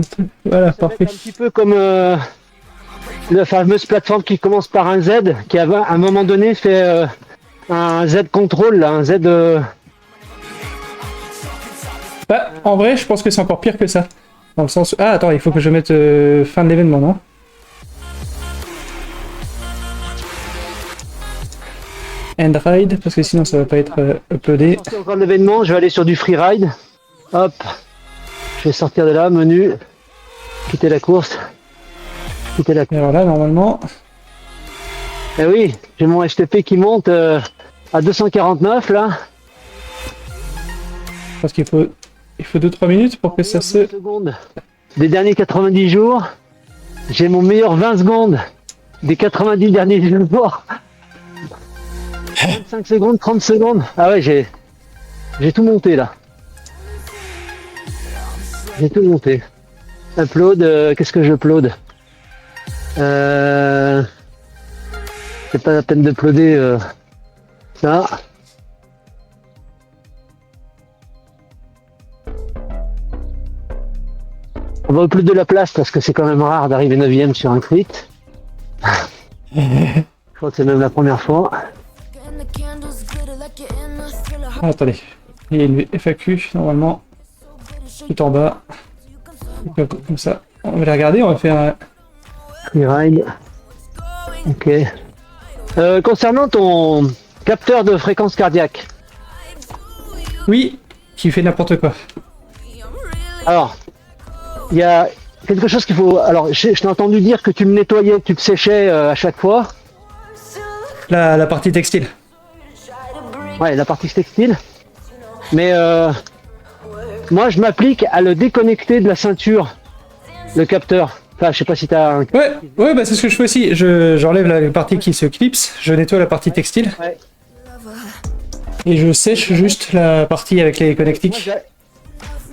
S2: Stop. Voilà,
S5: Ça va être
S2: parfait.
S5: un petit peu comme la fameuse plateforme qui commence par un Z, qui à un moment donné fait un Z contrôle, là, un Z...
S2: Bah, en vrai, je pense que c'est encore pire que ça. Dans le sens... Ah, attends, il faut que je mette fin de l'événement, non? End ride, parce que sinon ça va pas être uploadé.
S5: Sortir encore de l'événement, je vais aller sur du freeride. Hop, je vais sortir de là, menu, quitter la course, quitter la
S2: Et alors là, normalement...
S5: Eh oui, j'ai mon HTP qui monte à 249 là.
S2: Je pense qu'il faut 2-3 minutes pour que ça se...
S5: 20 secondes des derniers 90 jours. J'ai mon meilleur 20 secondes des 90 derniers jours. 25 secondes, 30 secondes. Ah ouais, j'ai tout monté là. J'ai tout monté. Upload, qu'est-ce que je upload? C'est pas la peine d'uploader ça. On va uploader de la place parce que c'est quand même rare d'arriver 9ème sur un crit. Je crois que c'est même la première fois.
S4: And the candles glitter like you're in a thriller.
S2: Ah, attendez. Il y a une FAQ, normalement, tout en bas. Comme ça. On va les regarder, on va faire...
S5: Freeride. Ok. Concernant ton capteur de fréquence cardiaque,
S2: Oui, qui fait n'importe quoi.
S5: alors, il y a quelque chose qu'il faut... Alors, je t'ai entendu dire que tu le nettoyais, que tu le séchais à chaque fois.
S2: La partie textile.
S5: Ouais, la partie textile. Mais moi, je m'applique à le déconnecter de la ceinture, le capteur. Enfin, je sais pas si t'as un...
S2: Ouais, bah c'est ce que je fais aussi. J'enlève la partie qui se clipse, je nettoie la partie textile.
S5: Ouais.
S2: Et je sèche juste la partie avec les connectiques.
S5: Moi,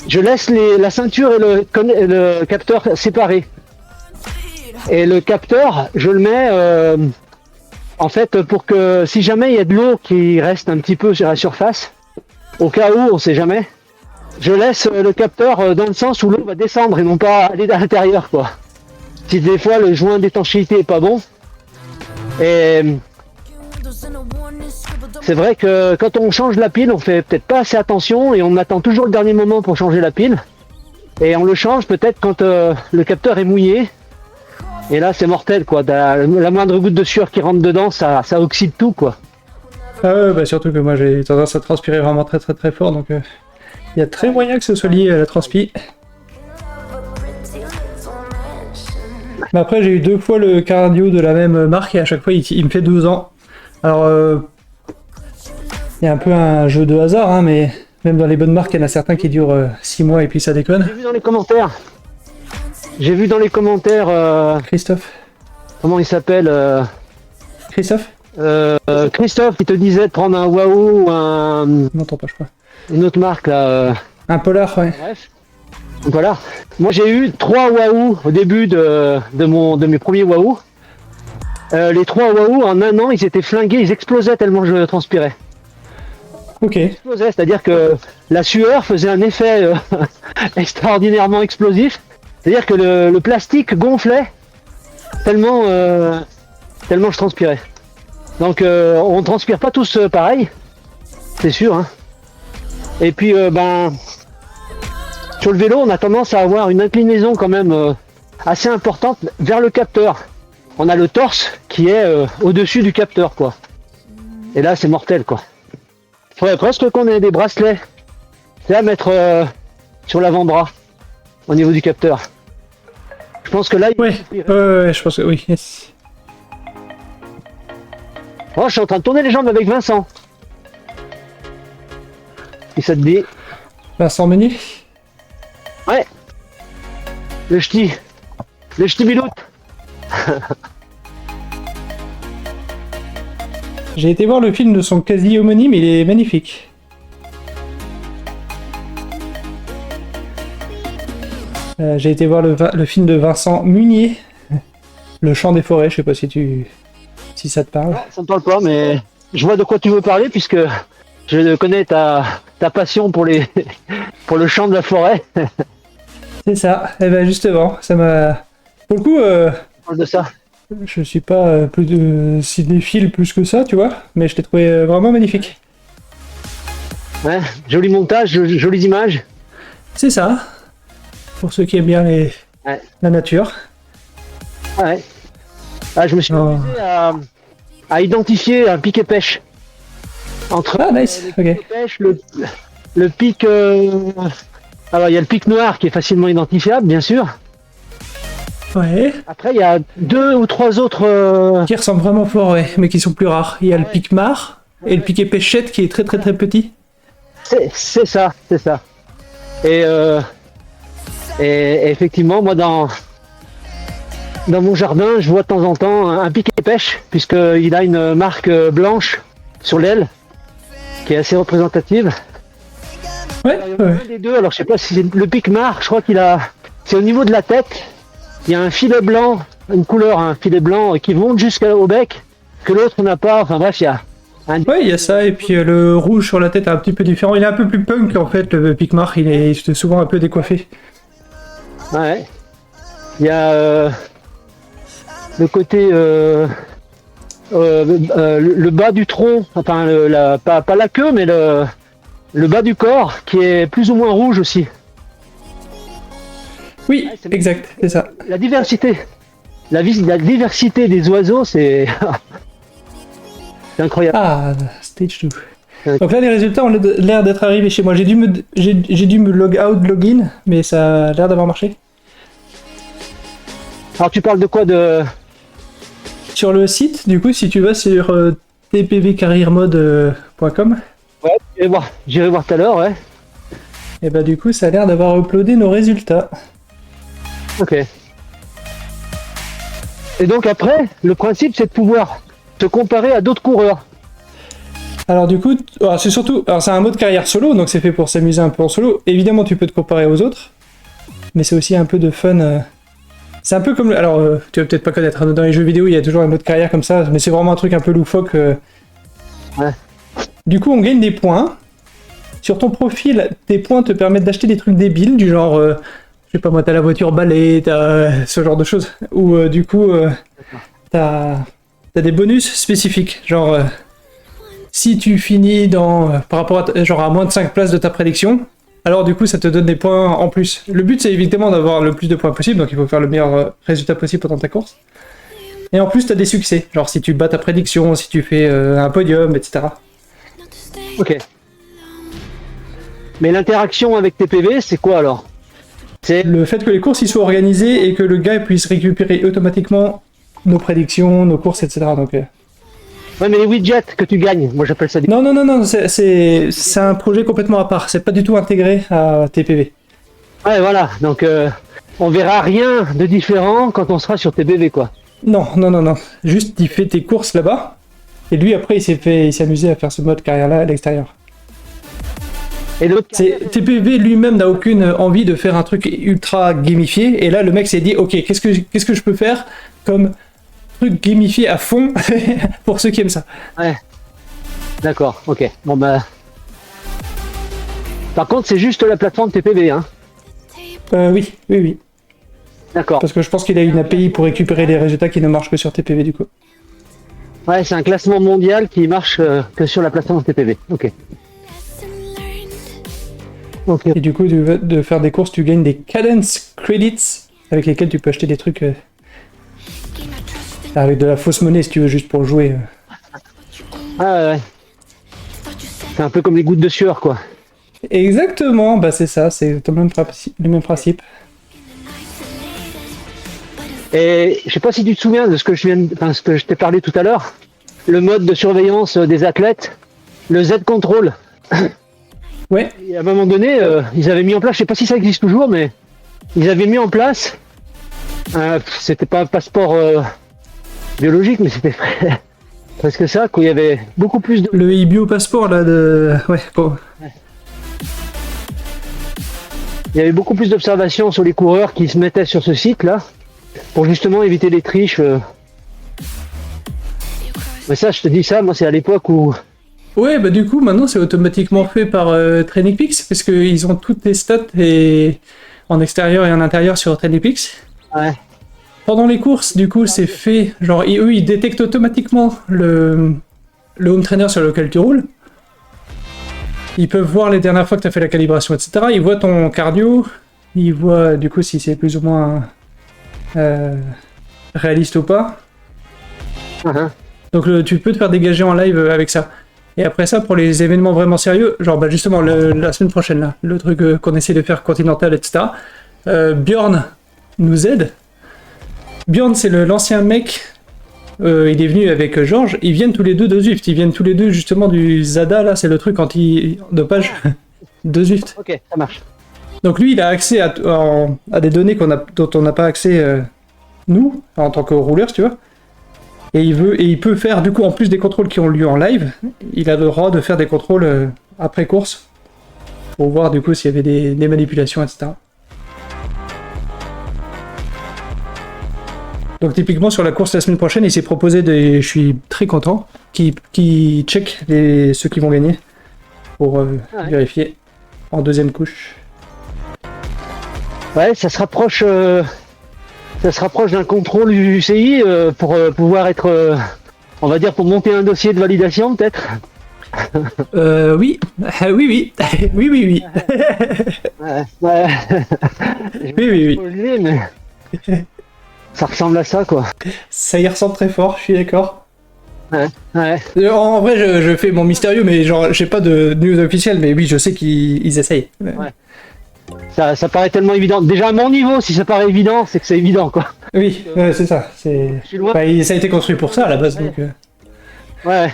S5: je laisse la ceinture et le capteur séparés. Et le capteur, je le mets en fait pour que si jamais il y a de l'eau qui reste un petit peu sur la surface, au cas où, on sait jamais, je laisse le capteur dans le sens où l'eau va descendre et non pas aller à l'intérieur, quoi. Si des fois le joint d'étanchéité est pas bon. Et c'est vrai que quand on change la pile, on fait peut-être pas assez attention et on attend toujours le dernier moment pour changer la pile. Et on le change peut-être quand le capteur est mouillé. Et là, c'est mortel, quoi. La moindre goutte de sueur qui rentre dedans, ça oxyde tout, quoi.
S2: Ah ouais, bah surtout que moi j'ai tendance à transpirer vraiment très très très fort, donc il y a très moyen que ce soit lié à la transpi. Mais après j'ai eu 2 fois le cardio de la même marque et à chaque fois il me fait 12 ans. Alors il y a un peu un jeu de hasard, hein, mais même dans les bonnes marques il y en a certains qui durent 6 mois et puis ça déconne.
S5: J'ai vu dans les commentaires,
S2: Christophe.
S5: comment il s'appelle
S2: Christophe?
S5: Christophe qui te disait de prendre un Wahoo ou
S2: Je m'entends pas, je crois.
S5: une autre marque là.
S2: Un polar, ouais.
S5: Bref. Donc voilà. Moi j'ai eu 3 Wahoo au début de mes premiers Wahoo. Les 3 Wahoo en un an ils étaient flingués, ils explosaient tellement je transpirais.
S2: Ok.
S5: Explosait, c'est-à-dire que la sueur faisait un effet extraordinairement explosif. C'est-à-dire que le plastique gonflait tellement je transpirais. Donc on transpire pas tous pareil, c'est sûr. Hein. Et puis sur le vélo, on a tendance à avoir une inclinaison quand même assez importante vers le capteur. On a le torse qui est au-dessus du capteur, quoi. Et là, c'est mortel, quoi. Faudrait presque qu'on ait des bracelets, à mettre sur l'avant-bras, au niveau du capteur. Je pense que là, il
S2: Ouais, je pense que oui, yes.
S5: Oh, je suis en train de tourner les jambes avec Vincent. Et ça te dit?
S2: Vincent Meunier.
S5: Ouais. Le ch'ti biloute.
S2: J'ai été voir le film de son quasi-homonyme, il est magnifique. J'ai été voir le film de Vincent Munier, Le Chant des forêts, je sais pas si ça te parle.
S5: Ça me parle pas, mais je vois de quoi tu veux parler puisque je connais ta passion pour pour le chant de la forêt.
S2: C'est ça, et ben justement, ça m'a... Pour le coup,
S5: Parle de ça.
S2: je suis pas plus de cinéphile plus que ça, tu vois, mais je l'ai trouvé vraiment magnifique.
S5: Ouais, joli montage, jolies images.
S2: C'est ça, pour ceux qui aiment bien
S5: Ouais.
S2: la nature.
S5: Ouais. Ah, je me suis
S2: Oh.
S5: amusé à identifier un pic et pêche. Entre
S2: Ah, nice,
S5: le pic
S2: ok.
S5: et pêche, le pic. Alors, il y a le pic noir qui est facilement identifiable, bien sûr.
S2: Ouais,
S5: Après, il y a 2 ou 3 autres.
S2: qui ressemblent vraiment fort, ouais, mais qui sont plus rares. Il y a le pic mar et le pic pêchette qui est très très très petit.
S5: C'est ça, c'est ça. Et effectivement, moi, dans mon jardin, je vois de temps en temps un pic et pêche, puisqu'il a une marque blanche sur l'aile, qui est assez représentative.
S2: Ouais,
S5: Il y en a
S2: ouais.
S5: un des deux, alors je sais pas si c'est le pic mar, je crois c'est au niveau de la tête, il y a un filet blanc, une couleur, un filet blanc qui monte jusqu'au bec, que l'autre n'a pas, enfin bref, il y a un...
S2: Ouais, il y a ça, et puis le rouge sur la tête est un petit peu différent. Il est un peu plus punk en fait, le pic mar, il est souvent un peu décoiffé.
S5: Ouais. Il y a le côté le bas du tronc, enfin pas la queue, mais le bas du corps qui est plus ou moins rouge aussi.
S2: Oui,
S5: c'est
S2: exact, c'est ça.
S5: La diversité, la diversité des oiseaux, c'est c'est incroyable.
S2: Ah, stage 2.
S5: Ouais.
S2: Donc là, les résultats ont l'air d'être arrivés chez moi. J'ai dû me log out, login, mais ça a l'air d'avoir marché.
S5: Alors tu parles de quoi de...
S2: Sur le site, du coup, si tu vas sur tpvcarrieremode.com,
S5: Ouais, j'irai voir tout à l'heure, ouais.
S2: et bah du coup, ça a l'air d'avoir uploadé nos résultats.
S5: Ok. Et donc après, le principe c'est de pouvoir te comparer à d'autres coureurs.
S2: Alors du coup, c'est surtout, alors c'est un mode carrière solo, donc c'est fait pour s'amuser un peu en solo. Évidemment, tu peux te comparer aux autres, mais c'est aussi un peu de fun. C'est un peu comme, alors tu vas peut-être pas connaître, hein, dans les jeux vidéo, il y a toujours un mode carrière comme ça, mais c'est vraiment un truc un peu loufoque.
S5: Ouais.
S2: Du coup, on gagne des points. Sur ton profil, tes points te permettent d'acheter des trucs débiles, du genre, je sais pas moi, t'as la voiture balai, t'as ce genre de choses. Ou du coup, t'as des bonus spécifiques, genre, si tu finis par rapport à moins de 5 places de ta prédiction, alors du coup ça te donne des points en plus. Le but c'est évidemment d'avoir le plus de points possible, donc il faut faire le meilleur résultat possible pendant ta course. Et en plus t'as des succès, genre si tu bats ta prédiction, si tu fais un podium, etc.
S5: Ok. Mais l'interaction avec tes PV, c'est quoi alors? C'est
S2: Le fait que les courses ils soient organisées et que le gars puisse récupérer automatiquement nos prédictions, nos courses, etc. Donc,
S5: ouais, mais les widgets que tu gagnes, moi j'appelle ça des...
S2: non, c'est un projet complètement à part, c'est pas du tout intégré à TPV.
S5: Ouais, voilà. Donc on verra rien de différent quand on sera sur tes PV, quoi.
S2: Non. Juste, il fait tes courses là-bas. Et lui, après, il s'est amusé à faire ce mode carrière-là à l'extérieur.
S5: Et l'autre...
S2: TPV lui-même n'a aucune envie de faire un truc ultra gamifié. Et là, le mec s'est dit, ok, qu'est-ce que je peux faire comme truc gamifié à fond pour ceux qui aiment ça.
S5: Ouais. D'accord, ok. Bon bah... Par contre, c'est juste la plateforme TPV, hein.
S2: Oui.
S5: D'accord.
S2: Parce que je pense qu'il a une API pour récupérer les résultats qui ne marchent que sur TPV, du coup.
S5: Ouais, c'est un classement mondial qui marche que sur la plateforme TPV. Ok. Ok.
S2: Et du coup, de faire des courses, tu gagnes des cadence credits avec lesquels tu peux acheter des trucs avec de la fausse monnaie si tu veux, juste pour jouer.
S5: Ah ouais. C'est un peu comme les gouttes de sueur, quoi.
S2: Exactement, bah c'est ça, c'est le même principe.
S5: Et je sais pas si tu te souviens de ce que ce que je t'ai parlé tout à l'heure. Le mode de surveillance des athlètes, le Z-Control.
S2: Ouais,
S5: Et à un moment donné, ils avaient mis en place, je sais pas si ça existe toujours, mais ils avaient mis en place, c'était pas un passeport biologique, mais c'était presque ça, qu'il y avait beaucoup plus de...
S2: Le e-bio passeport là de. Ouais, bon.
S5: Il y avait beaucoup plus d'observations sur les coureurs qui se mettaient sur ce site-là pour justement éviter les triches. Mais ça, je te dis ça, moi c'est à l'époque où...
S2: Ouais, bah du coup, maintenant c'est automatiquement fait par TrainingPix parce qu'ils ont toutes les stats et en extérieur et en intérieur sur TrainingPix.
S5: Ouais.
S2: Pendant les courses, du coup, c'est fait. Genre, eux, ils détectent automatiquement le home trainer sur lequel tu roules. Ils peuvent voir les dernières fois que tu as fait la calibration, etc. Ils voient ton cardio. Ils voient, du coup, si c'est plus ou moins réaliste ou pas.
S5: Uh-huh.
S2: Donc, tu peux te faire dégager en live avec ça. Et après ça, pour les événements vraiment sérieux, genre, bah, justement, la semaine prochaine, là, le truc qu'on essaie de faire Continental, etc. Bjorn nous aide. Bjorn, c'est l'ancien mec. Il est venu avec Georges. Ils viennent tous les deux de Zwift. Ils viennent tous les deux justement du Zada, là, c'est le truc anti-dopage de Zwift.
S5: Ok, ça marche.
S2: Donc lui, il a accès à des données dont on n'a pas accès, nous, en tant que rouleurs, si tu vois. Et il peut faire, du coup, en plus des contrôles qui ont lieu en live, il a le droit de faire des contrôles après course, pour voir, du coup, s'il y avait des manipulations, etc. Donc typiquement sur la course la semaine prochaine, il s'est proposé je suis très content, qu'il check ceux qui vont gagner pour vérifier en deuxième couche.
S5: Ouais, ça se rapproche d'un contrôle du UCI pour pouvoir être, on va dire, pour monter un dossier de validation peut-être.
S2: Oui, oui. Oui.
S5: Ouais.
S2: Oui.
S5: Mais ça ressemble à ça, quoi.
S2: Ça y ressemble très fort, je suis d'accord.
S5: Ouais.
S2: En vrai, je fais mon mystérieux, mais genre, j'ai pas de news officielle, mais oui, je sais qu'ils essayent.
S5: Ouais. Ça paraît tellement évident. Déjà à mon niveau, si ça paraît évident, c'est que c'est évident, quoi.
S2: Oui, c'est ça.
S5: Je suis loin.
S2: Bah, ça a été construit pour ça à la base, donc.
S5: Ouais.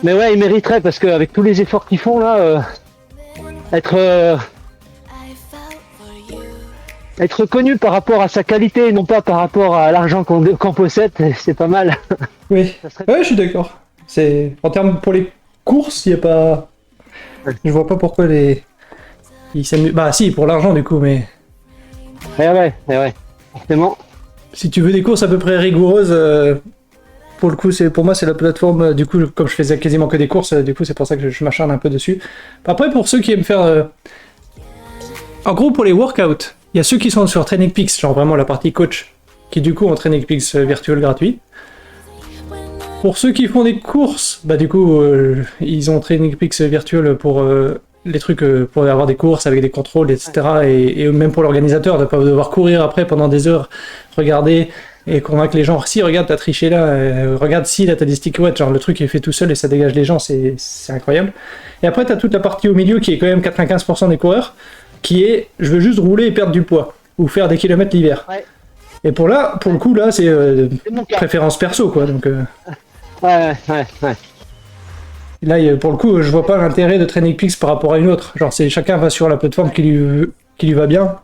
S5: Mais ouais, ils mériteraient parce qu'avec tous les efforts qu'ils font là, être connu par rapport à sa qualité et non pas par rapport à l'argent qu'on possède, c'est pas mal.
S2: Oui, ouais, je suis d'accord. En termes pour les courses, il y a pas. Je vois pas pourquoi ils s'amusent. Bah si, pour l'argent du coup, mais.
S5: Ouais. Forcément.
S2: Si tu veux des courses à peu près rigoureuses, pour le coup, pour moi c'est la plateforme. Du coup, comme je faisais quasiment que des courses, du coup c'est pour ça que je m'acharne un peu dessus. Après, pour ceux qui aiment faire, en gros pour les workouts, il y a ceux qui sont sur TrainingPix, genre vraiment la partie coach, qui du coup ont TrainingPix virtuel gratuit. Pour ceux qui font des courses, bah du coup ils ont TrainingPix virtuel pour les trucs pour avoir des courses avec des contrôles, etc. Et même pour l'organisateur de pas devoir courir après pendant des heures, regarder et convaincre les gens. Si regarde t'as triché là, regarde si là t'as des stick wet, genre le truc est fait tout seul et ça dégage les gens, c'est incroyable. Et après t'as toute la partie au milieu qui est quand même 95% des coureurs, qui est je veux juste rouler et perdre du poids ou faire des kilomètres l'hiver.
S5: Ouais.
S2: Et pour le coup là c'est préférence perso quoi, donc.
S5: Ouais.
S2: Là, pour le coup, je vois pas l'intérêt de TrainingPix par rapport à une autre. Genre, chacun va sur la plateforme qui lui va bien,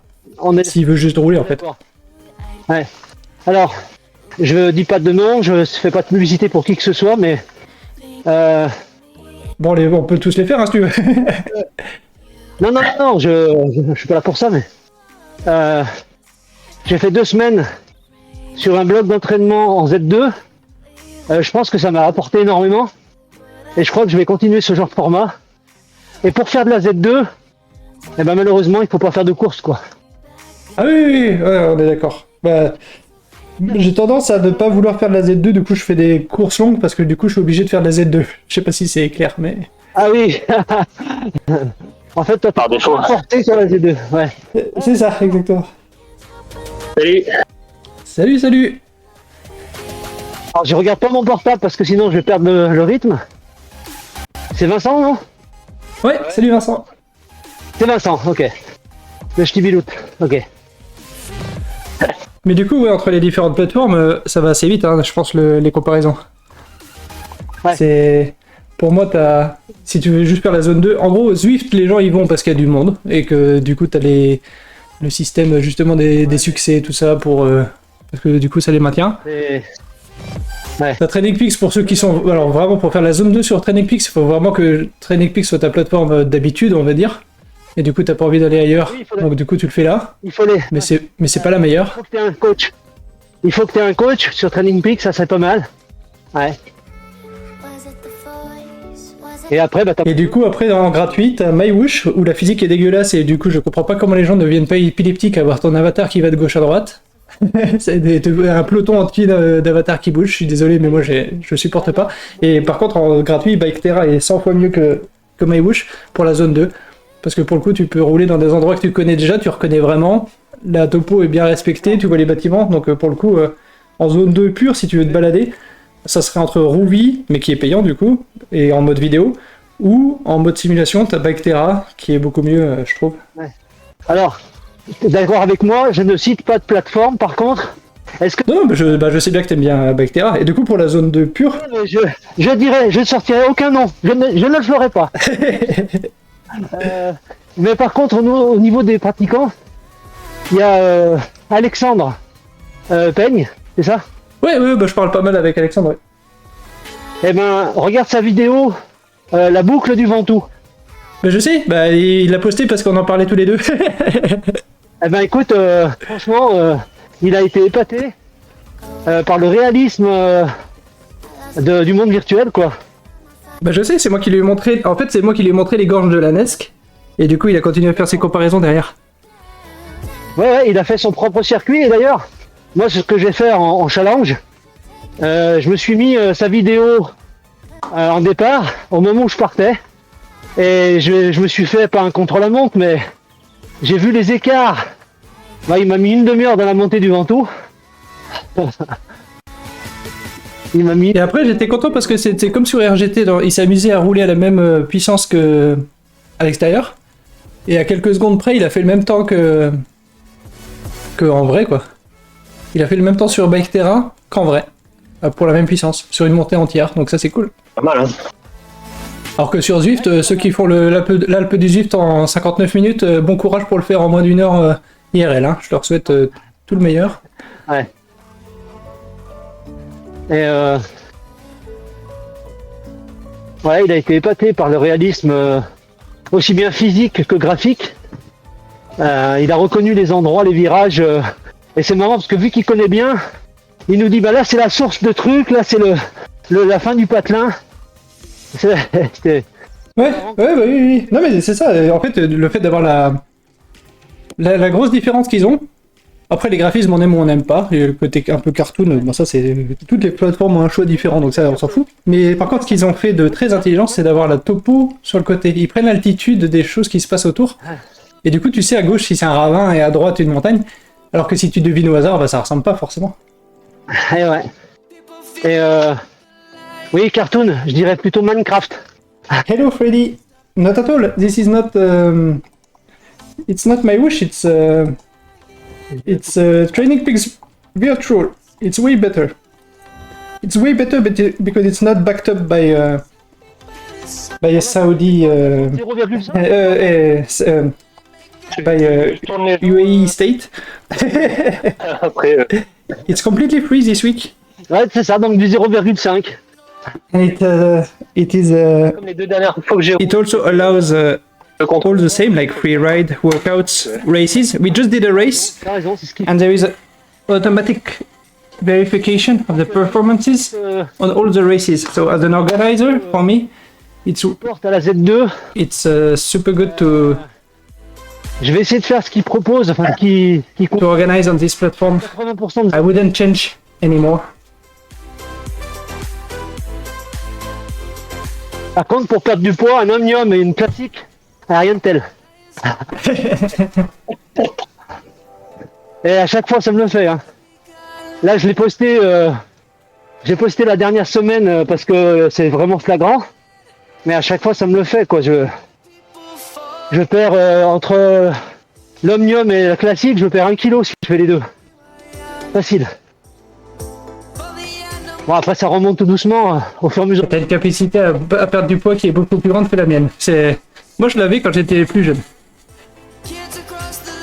S2: s'il veut juste rouler, en fait.
S5: Ouais. Alors, je dis pas de nom, je fais pas de publicité pour qui que ce soit, mais...
S2: Bon, on peut tous les faire, hein, si tu veux.
S5: Non, je suis pas là pour ça, mais... j'ai fait 2 semaines sur un blog d'entraînement en Z2. Je pense que ça m'a apporté énormément. Et je crois que je vais continuer ce genre de format. Et pour faire de la Z2, eh ben malheureusement, il faut pas faire de course, quoi.
S2: Ah oui, ouais, on est d'accord. Bah, j'ai tendance à ne pas vouloir faire de la Z2, du coup je fais des courses longues parce que du coup je suis obligé de faire de la Z2. Je sais pas si c'est clair, mais...
S5: Ah oui. En fait, toi,
S6: Par défaut.
S5: porté sur la Z2, ouais.
S2: C'est ça, exactement.
S6: Salut.
S2: Salut.
S5: Alors, je regarde pas mon portable parce que sinon je vais perdre le rythme. C'est Vincent, non?
S2: Ouais, salut Vincent.
S5: C'est Vincent, ok. Le ch'tibiloute, ok.
S2: Mais du coup, ouais, entre les différentes plateformes, ça va assez vite, hein, je pense, les comparaisons.
S5: Ouais.
S2: C'est... Pour moi, si tu veux juste faire la zone 2, en gros, Zwift, les gens y vont parce qu'il y a du monde, et que du coup, t'as le système justement des succès, tout ça, parce que du coup, ça les maintient.
S5: Ouais.
S2: T'as Training Peaks pour ceux qui sont... Alors vraiment, pour faire la zone 2 sur Training Peaks, il faut vraiment que Training Peaks soit ta plateforme d'habitude, on va dire. Et du coup, t'as pas envie d'aller ailleurs.
S5: Oui, il faudrait-
S2: Donc du coup, tu le fais là.
S5: Il faut les...
S2: Mais c'est pas la meilleure.
S5: faut que tu aies un coach. Il faut que tu aies un coach sur Training Peaks, ça serait pas mal. Ouais.
S4: Was it the voice? Was it
S5: Et après, bah, t'as...
S2: Et du coup, après, en gratuit, t'as MyWish, où la physique est dégueulasse, et du coup, je comprends pas comment les gens ne deviennent pas épileptiques à voir ton avatar qui va de gauche à droite. C'est un peloton entier d'avatars qui bougent, je suis désolé, mais moi, je supporte pas. Et par contre, en gratuit, Biketerra est 100 fois mieux que MyWish pour la zone 2. Parce que pour le coup, tu peux rouler dans des endroits que tu connais déjà, tu reconnais vraiment. La topo est bien respectée, tu vois les bâtiments. Donc pour le coup, en zone 2 pure, si tu veux te balader, ça serait entre Rouvy, mais qui est payant du coup, et en mode vidéo, ou en mode simulation, t'as Biketerra, qui est beaucoup mieux, je trouve.
S5: Alors, t'es d'accord avec moi, je ne cite pas de plateforme, par contre, est-ce que...
S2: Non, je sais bien que t'aimes bien Biketerra. Et du coup, pour la zone 2 pure,
S5: Je dirais, je ne sortirai aucun nom, je ne le ferai pas. Mais par contre, au niveau des pratiquants, il y a Alexandre Peigne, c'est ça?
S2: ouais, je parle pas mal avec Alexandre. Ouais.
S5: Eh ben, regarde sa vidéo, la boucle du Ventoux.
S2: Mais je sais, il l'a posté parce qu'on en parlait tous les deux.
S5: Eh ben, écoute, franchement, il a été épaté par le réalisme du monde virtuel, quoi.
S2: Je sais, c'est moi qui lui ai montré. En fait, c'est moi qui lui ai montré les gorges de la Nesque. Et du coup, il a continué à faire ses comparaisons derrière.
S5: Ouais, il a fait son propre circuit, et d'ailleurs, moi, c'est ce que j'ai fait en challenge. Je me suis mis sa vidéo en départ, au moment où je partais. Et je me suis fait, pas un contre-la-montre, mais j'ai vu les écarts. Bah, il m'a mis une demi-heure dans la montée du Ventoux. Il m'a mis...
S2: Et après, j'étais content parce que c'était comme sur RGT. Il s'amusait à rouler à la même puissance que à l'extérieur. Et à quelques secondes près, il a fait le même temps que en vrai, quoi. Il a fait le même temps sur Biketerra qu'en vrai. Pour la même puissance, sur une montée entière. Donc ça, c'est cool.
S5: Pas mal, hein.
S2: Alors que sur Zwift, ceux qui font l'Alpe du Zwift en 59 minutes, bon courage pour le faire en moins d'une heure IRL. Hein. Je leur souhaite tout le meilleur.
S5: Ouais. Et ouais, il a été épaté par le réalisme aussi bien physique que graphique. Il a reconnu les endroits, les virages. Et c'est marrant parce que vu qu'il connaît bien, il nous dit bah là c'est la source de trucs, là c'est la fin du patelin. C'était...
S2: Ouais, oui. Non mais c'est ça, en fait, le fait d'avoir la grosse différence qu'ils ont. Après, les graphismes, on aime ou on n'aime pas. Et le côté un peu cartoon, bon, ça, c'est. Toutes les plateformes ont un choix différent, donc ça, on s'en fout. Mais par contre, ce qu'ils ont fait de très intelligent, c'est d'avoir la topo sur le côté. Ils prennent l'altitude des choses qui se passent autour. Et du coup, tu sais à gauche si c'est un ravin et à droite une montagne. Alors que si tu devines au hasard, bah, ça ressemble pas forcément.
S5: Et ouais. Et oui, cartoon, je dirais plutôt Minecraft.
S2: Hello, Freddy. Not at all. This is not. It's not my wish. It's Training Peaks Virtual. It's way better. It's way better because it's not backed up by a Saudi
S5: 0,5.
S2: by UAE state.
S5: Après,
S2: It's completely free this week,
S5: ouais, c'est ça, donc du 0,5.
S2: and it is
S5: Comme les deux dernières fois que j'ai
S2: it also allows all the same like free ride, workouts, races. We just did a race.
S5: T'as raison, c'est ce qui
S2: And there is a automatic verification of the performances on all the races. So as an organizer, for me,
S5: porte à la Z2.
S2: it's super good to
S5: Je vais essayer de faire ce qu'il propose, enfin ce qui compte
S2: organize on this platform.
S5: 80% de...
S2: I wouldn't change anymore.
S5: Par contre, pour perdre du poids, un omnium et une classique, rien de tel. Et à chaque fois, ça me le fait. Hein. Là, je l'ai posté, j'ai posté la dernière semaine parce que c'est vraiment flagrant. Mais à chaque fois, ça me le fait, quoi. Je perds entre l'omnium et la classique, je perds 1 kilo si je fais les deux. Facile. Bon, après, ça remonte tout doucement au fur et à mesure.
S2: T'as une capacité à perdre du poids qui est beaucoup plus grande que la mienne. Moi, je l'avais quand j'étais plus jeune.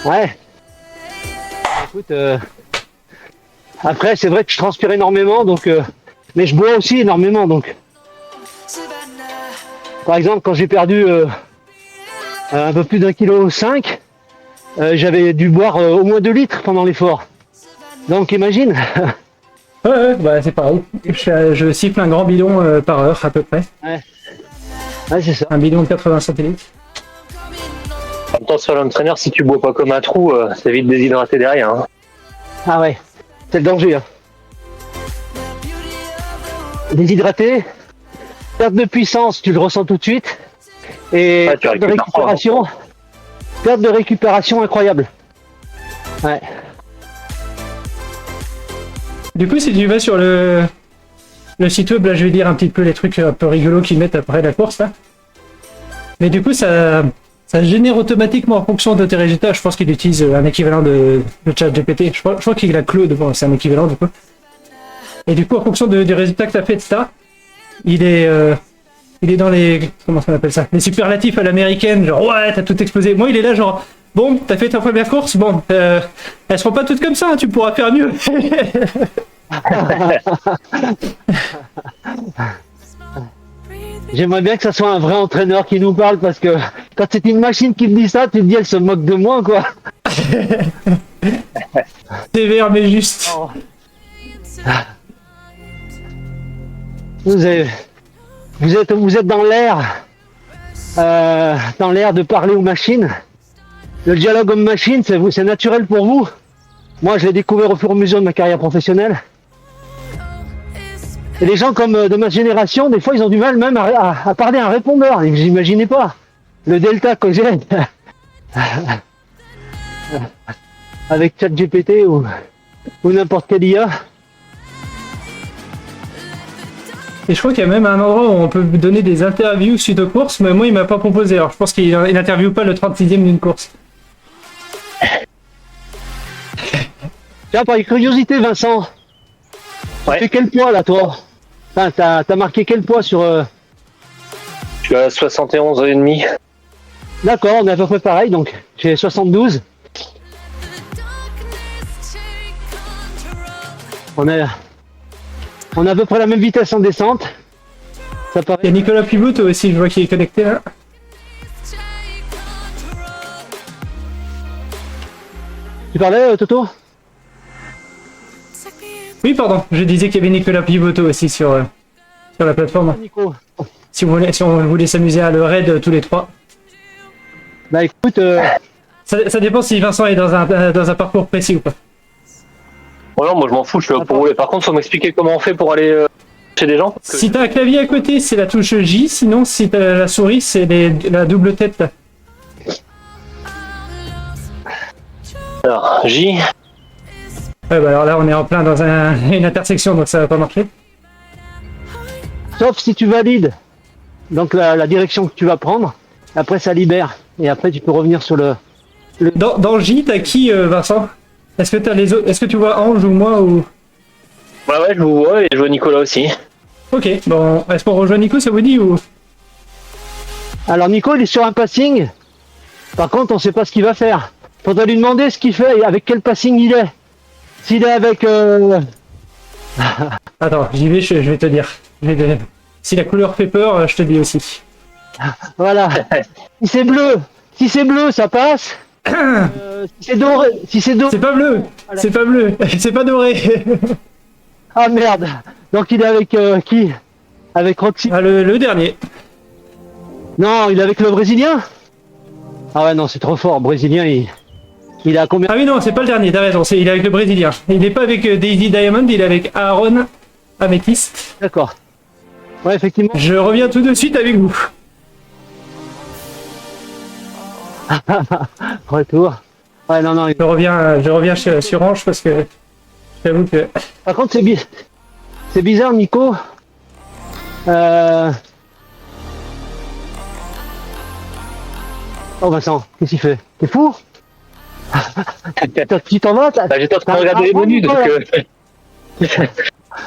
S5: Ouais. Écoute, après, c'est vrai que je transpire énormément, donc Mais je bois aussi énormément, donc. Par exemple, quand j'ai perdu un peu plus d'1,5 kg, j'avais dû boire au moins 2 litres pendant l'effort. Donc imagine.
S2: Ouais, bah c'est pareil. Je siffle un grand bidon par heure à peu près.
S5: Ouais, c'est ça.
S2: Un bidon de 80 centilitres.
S6: En même temps, sur l'entraîneur, si tu bois pas comme un trou, c'est vite déshydraté derrière. Hein.
S5: Ah ouais, c'est le danger. Hein. Déshydraté, perte de puissance, tu le ressens tout de suite. Et
S6: Ouais, tu
S5: perte de
S6: récupères pas,
S5: récupération. Perte de récupération incroyable. Ouais.
S2: Du coup, si tu vas sur le site web, là je vais dire un petit peu les trucs un peu rigolos qu'ils mettent après la course là. Mais du coup, ça génère automatiquement en fonction de tes résultats. Je pense qu'il utilise un équivalent de ChatGPT. Je crois qu'il a Claude, bon, c'est un équivalent du coup. Et du coup, en fonction du résultat que tu as fait de ça, il est dans les... Comment on appelle ça? Les superlatifs à l'américaine, genre ouais, t'as tout explosé. Moi, il est là genre... Bon, t'as fait ta première course, bon, elles seront pas toutes comme ça, hein, tu pourras faire mieux.
S5: J'aimerais bien que ça soit un vrai entraîneur qui nous parle parce que quand c'est une machine qui me dit ça, tu te dis elle se moque de moi quoi.
S2: Sévère mais juste.
S5: Vous êtes dans l'air de parler aux machines. Le dialogue homme-machine, c'est naturel pour vous. Moi, je l'ai découvert au fur et à mesure de ma carrière professionnelle. Et les gens comme de ma génération, des fois, ils ont du mal même à parler à un répondeur. Et j'imaginais pas le delta que j'ai avec ChatGPT ou n'importe quelle IA.
S2: Et je crois qu'il y a même un endroit où on peut donner des interviews suite aux courses, mais moi il m'a pas proposé. Alors je pense qu'il n'interviewe pas le 36e d'une course.
S5: Tiens, par curiosité, Vincent,
S6: Ouais.
S5: tu fais quel poids là, toi? Enfin, t'as marqué quel poids sur...
S6: Je suis à 71,5.
S5: D'accord, on est à peu près pareil, donc j'ai 72. On a à peu près la même vitesse en descente. Ça
S2: Il y a
S5: paraît...
S2: Nicolas Pibot aussi, je vois qu'il est connecté là.
S5: Tu parlais, Toto?
S2: Oui, pardon, je disais qu'il y avait Nicolas Pivoto aussi sur la plateforme.
S5: Nico.
S2: Si on voulait s'amuser à le raid tous les trois.
S5: Bah écoute,
S2: Ça dépend si Vincent est dans un parcours précis ou pas.
S6: Ouais, non, moi je m'en fous, je suis là pour rouler. Par contre, faut m'expliquer comment on fait pour aller chez des gens. Parce que
S2: Si t'as un clavier à côté, c'est la touche J, sinon si t'as la souris, c'est la double tête là.
S6: Alors, J.
S2: Ouais, bah alors là on est en plein dans une intersection donc ça va pas marcher.
S5: sauf si tu valides donc la direction que tu vas prendre, après ça libère. Et après tu peux revenir sur le...
S2: Dans J, t'as qui Vincent? Est-ce que t'as les autres? Est-ce que tu vois Ange ou moi ou...
S6: Ouais, je vous vois et je vois Nicolas aussi.
S2: Ok, bon, est-ce qu'on rejoint Nico, ça vous dit ou...
S5: Alors Nico, il est sur un passing. Par contre, on sait pas ce qu'il va faire. Faudrait lui demander ce qu'il fait et avec quel passing il est. S'il est avec...
S2: Attends, j'y vais, je vais te dire. Si la couleur fait peur, je te dis aussi.
S5: Voilà. Si c'est bleu, ça passe. Si c'est doré,
S2: C'est pas bleu, c'est pas bleu, c'est pas doré.
S5: Ah merde. Donc il est avec qui? Avec Roxy?
S2: Ah, le dernier.
S5: Non, il est avec le Brésilien? Ah ouais, non, c'est trop fort. Brésilien, il est à combien?
S2: Ah oui non, c'est pas le dernier, t'as raison, il est avec le Brésilien. Il est pas avec Daisy Diamond, il est avec Aaron Amethyst.
S5: D'accord. Ouais, effectivement.
S2: Je reviens tout de suite avec vous.
S5: Retour. Ouais, non, non.
S2: Je reviens sur Ange parce que j'avoue que...
S5: Par contre, c'est bizarre, Nico. Oh Vincent, qu'est-ce qu'il fait? T'es fou? Tu t'en vas?
S6: Bah, j'étais en train de regarder les menus, donc...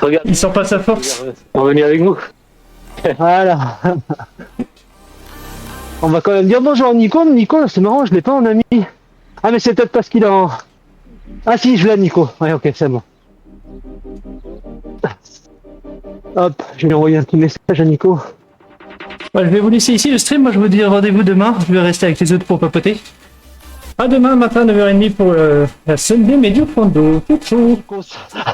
S6: Regarde,
S2: Il sent pas sa force.
S6: on va venir avec nous.
S5: Voilà. On va quand même dire bonjour à Nico. Nico, c'est marrant, je l'ai pas en ami. Ah mais c'est peut-être parce qu'il est en... Ah si, je l'ai Nico. Ouais, ok, c'est bon. Hop, je vais envoyer un petit message à Nico.
S2: Ouais, je vais vous laisser ici le stream. Moi, je vous dis rendez-vous demain. Je vais rester avec les autres pour papoter. À demain matin, 9h30 pour la Sunday Medio Fondo. Ciao, ciao.